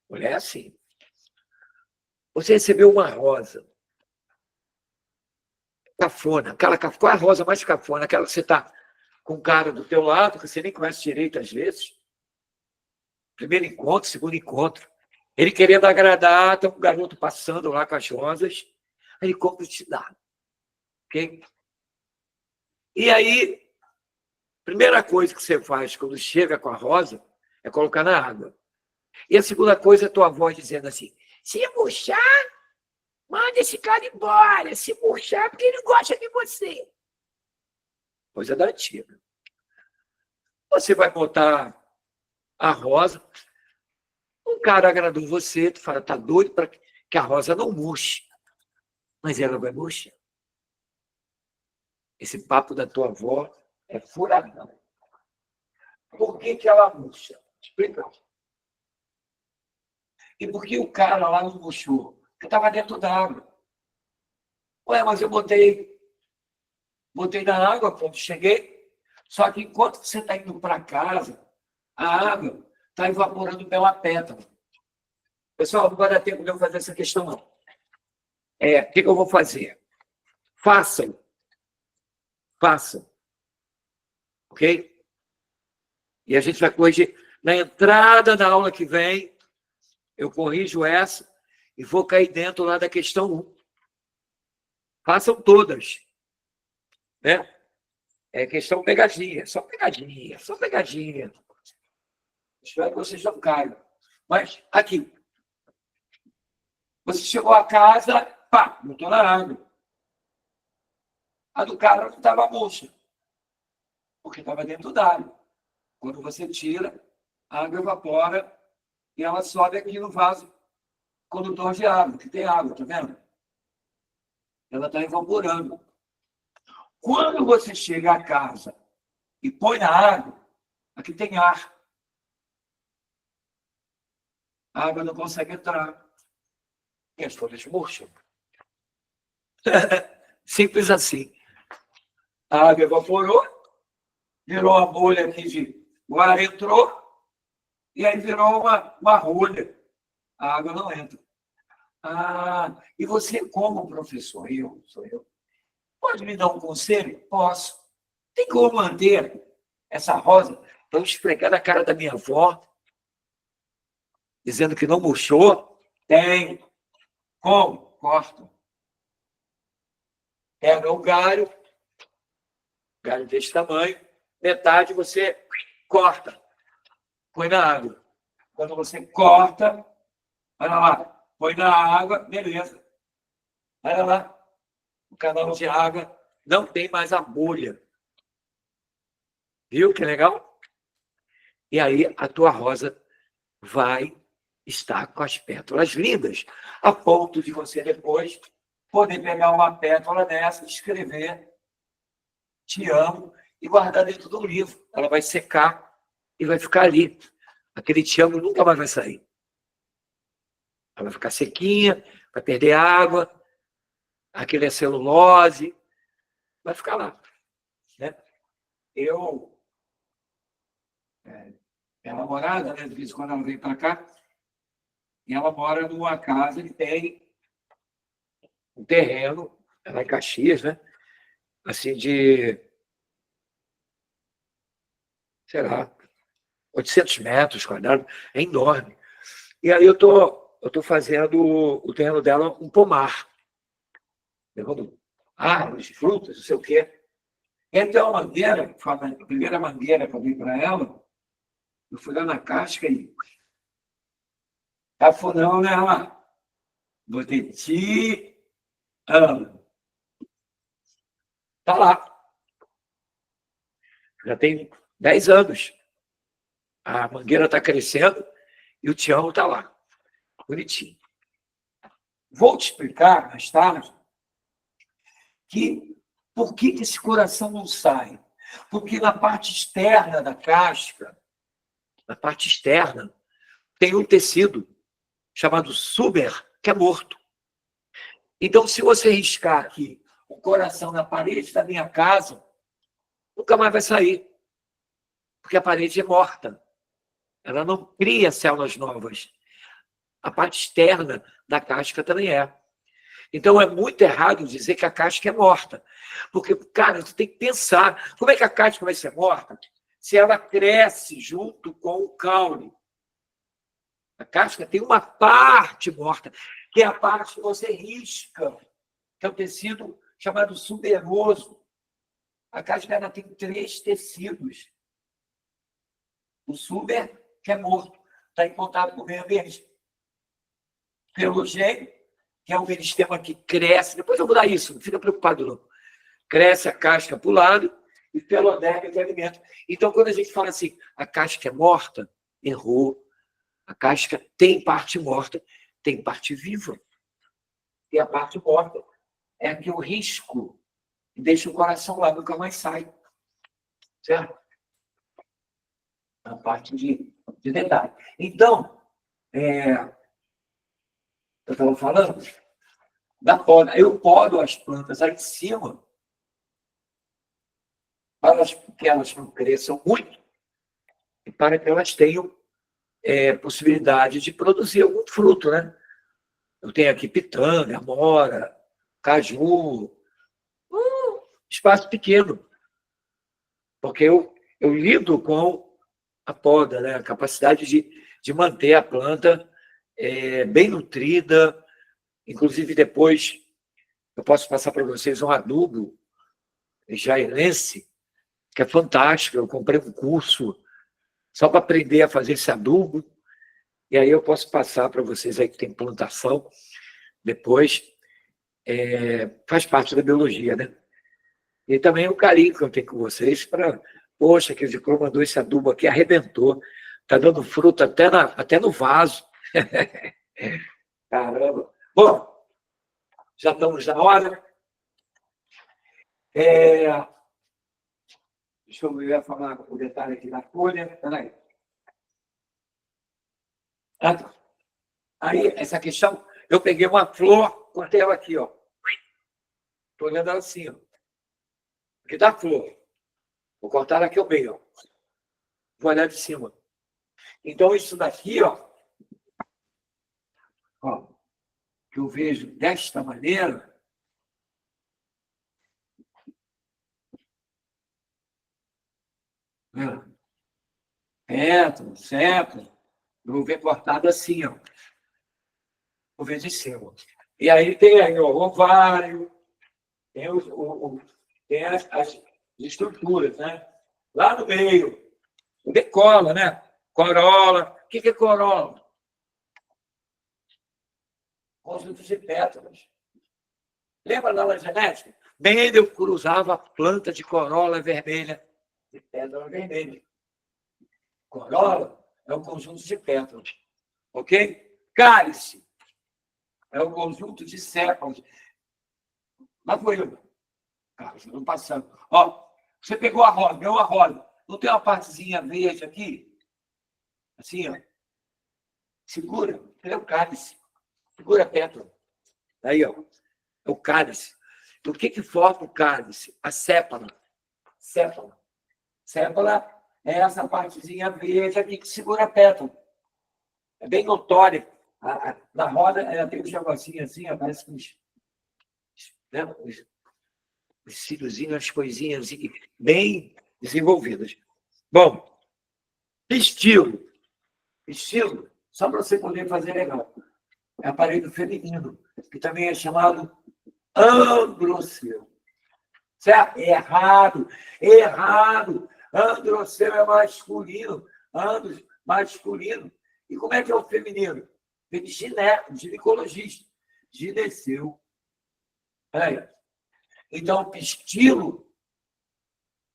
Mulher é assim. Você recebeu uma rosa. Cafona. Qual é a rosa mais cafona? Aquela que você está com o cara do teu lado, que você nem conhece direito às vezes. Primeiro encontro, segundo encontro. Ele querendo agradar, tem um garoto passando lá com as rosas. Aí ele compra e te dá. Ok? E aí, primeira coisa que você faz quando chega com a rosa é colocar na água. E a segunda coisa é a tua avó dizendo assim, se murchar, manda esse cara embora. Se murchar, porque ele gosta de você. Coisa da antiga. Você vai botar a rosa, um cara agradou você, tu fala, tá doido para que a rosa não murche. Mas ela vai murchar. Esse papo da tua avó é furadão. Por que ela murcha? Explica. E por que o cara lá não murchou? Porque estava dentro da água. Ué, mas eu botei na água quando cheguei, só que enquanto você está indo para casa, a água está evaporando pela pétala. Pessoal, não vai dar tempo de eu fazer essa questão, não. O que eu vou fazer? Façam Ok? E a gente vai corrigir. Na entrada da aula que vem, eu corrijo essa e vou cair dentro lá da questão 1. Façam todas. Né? É questão pegadinha, só pegadinha, só pegadinha. Espero que vocês não caiam. Mas, aqui. Você chegou a casa, pá, botou na água. A do cara não estava murcha, porque estava dentro d'água. Quando você tira, a água evapora e ela sobe aqui no vaso condutor de água, que tem água, tá vendo? Ela está evaporando. Quando você chega à casa e põe na água, aqui tem ar. A água não consegue entrar. E as folhas murcham. Simples assim. A água evaporou, virou uma bolha aqui de... O ar entrou e aí virou uma rolha. A água não entra. Ah, e você, como professor, sou eu, pode me dar um conselho? Posso. Tem como manter essa rosa para eu esfregar na cara da minha avó, dizendo que não murchou? Tem. Como? Corta. Pega o galho desse tamanho, metade você corta, põe na água. Quando você corta, olha lá, põe na água, beleza. Olha lá, o canal de água não tem mais a bolha. Viu que legal? E aí a tua rosa vai estar com as pétalas lindas, a ponto de você depois poder pegar uma pétala dessa, escrever "te amo" e guardar dentro do livro. Ela vai secar e vai ficar ali. Aquele "te amo" nunca mais vai sair. Ela vai ficar sequinha, vai perder água, aquele é celulose, vai ficar lá. Né? Minha namorada, né, de vez em quando ela vem para cá, e ela mora numa casa que tem um terreno, lá em Caxias, né? Assim, de, sei lá, 800 metros quadrados, é enorme. E aí eu tô fazendo o terreno dela um pomar. Levando árvores, frutas, não sei o quê. Então, a mangueira, a primeira mangueira que eu dei para ela, eu fui lá na casca e cafunão nela. Botei "te amo". Tá lá. Já tem 10 anos. A mangueira está crescendo e o "te amo" está lá. Bonitinho. Vou te explicar mais tarde por que esse coração não sai. Porque na parte externa da casca, na parte externa, tem um tecido chamado súber, que é morto. Então, se você riscar aqui o coração na parede da minha casa, nunca mais vai sair, porque a parede é morta. Ela não cria células novas. A parte externa da casca também é. Então, é muito errado dizer que a casca é morta. Porque, cara, você tem que pensar, como é que a casca vai ser morta se ela cresce junto com o caule? A casca tem uma parte morta, que é a parte que você risca, que é o tecido chamado suberoso. A casca ela tem 3 tecidos. O suber, que é morto, está em contato com o meio ambiente. Pelogênio, que é um meristema que cresce. Depois eu vou dar isso, não fica preocupado, não. Cresce a casca para o lado e pelodérmico que alimenta. Então, quando a gente fala assim, a casca é morta, errou. A casca tem parte morta, tem parte viva. E a parte morta é a que eu risco e deixo o coração lá, nunca mais sai. Certo? A parte de detalhe. Então, eu estava falando da poda. Eu podo as plantas aí em cima para que elas não cresçam muito e para que elas tenham possibilidade de produzir algum fruto, né? Eu tenho aqui pitanga, amora, caju, espaço pequeno, porque eu eu lido com a poda, né? A capacidade de manter a planta bem nutrida. Inclusive, depois, eu posso passar para vocês um adubo jairense, que é fantástico. Eu comprei um curso só para aprender a fazer esse adubo, e aí eu posso passar para vocês aí que tem plantação, depois, faz parte da biologia, né? E também o carinho que eu tenho com vocês para... Poxa, que o Ziclô mandou esse adubo aqui, arrebentou. Está dando fruto até no vaso. Caramba. Bom, já estamos na hora. Deixa eu ver, falar o detalhe aqui da folha. Peraí. Aí, essa questão, eu peguei uma flor, cortei ela aqui, ó. Estou olhando ela assim, ó. Aqui da flor. Vou cortar ela aqui ao meio, ó. Vou olhar de cima. Então, isso daqui, ó, que eu vejo desta maneira, certo, eu vou ver cortado assim, ó. Vou ver de cima. E aí tem aí, ó, o ovário, tem as estruturas, né? Lá no meio, decola, né? Corola. O que é corola? Conjunto de pétalas. Lembra da aula genética? Mendel cruzava a planta de corola vermelha de pétala vermelha. Corola é um conjunto de pétalas. Ok? Cálice é um conjunto de sépalas. Lá foi eu. Cálice, não passando. Ó, você pegou a roda, deu a roda. Não tem uma partezinha verde aqui? Assim, ó. Segura. É o cálice. Segura a pétala. Aí, ó. É o cálice. O que forma o cálice? A sépala. Sépala. Sépala é essa partezinha verde aqui que segura a pétala. É bem notória. Na roda, ela tem um negocinho assim, ó, parece que os cíliozinhos, as coisinhas assim, bem desenvolvidas. Bom, estilo. Estilo, só para você poder fazer legal. É aparelho feminino, que também é chamado androceu. Certo? Errado. Androceu é masculino. Andros, masculino. E como é que é o feminino? Vem de ginecologista. Gineceu. Aí. Então, pistilo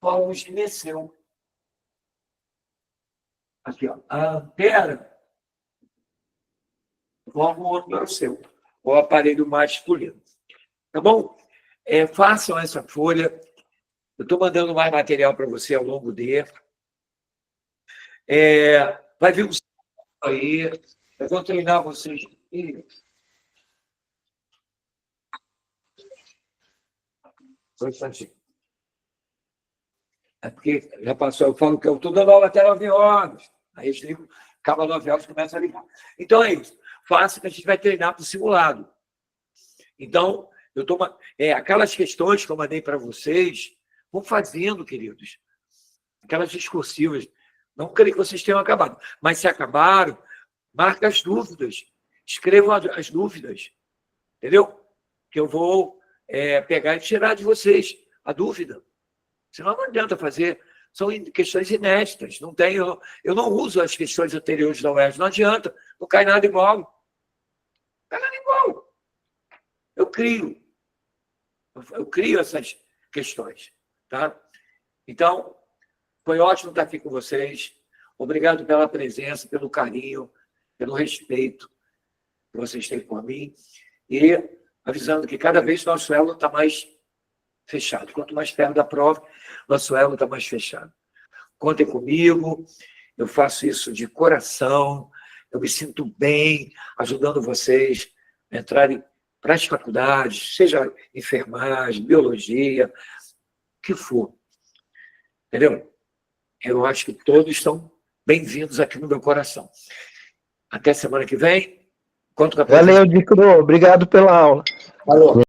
forma o gineceu. Aqui, ó. A antera forma o androceu, o aparelho masculino. Tá bom? Façam essa folha. Eu estou mandando mais material para você ao longo dele. Vai vir um aí. Eu vou treinar vocês. Só um instantinho. É porque já passou, eu falo que eu estou dando aula até 9 horas. Aí eles ligam, acaba 9 horas e começa a ligar. Então é isso. Faça que a gente vai treinar para o simulado. Então, aquelas questões que eu mandei para vocês, vão fazendo, queridos. Aquelas discursivas. Não creio que vocês tenham acabado. Mas se acabaram, marca as dúvidas. Escrevam as dúvidas. Entendeu? Que eu vou pegar e tirar de vocês a dúvida. Senão não adianta fazer. São questões inéditas. Não tem, eu não uso as questões anteriores da UERJ. Não adianta. Não cai nada igual. Não cai nada igual. Eu crio essas questões. Tá? Então, foi ótimo estar aqui com vocês. Obrigado pela presença, pelo carinho, pelo respeito que vocês têm por mim. E avisando que cada vez nosso elo está mais fechado. Quanto mais perto da prova, nosso elo está mais fechado. Contem comigo. Eu faço isso de coração. Eu me sinto bem ajudando vocês a entrarem para as faculdades, seja enfermagem, biologia, o que for. Entendeu? Eu acho que todos estão bem-vindos aqui no meu coração. Até semana que vem. Valeu, Ziclô. Obrigado pela aula. Falou.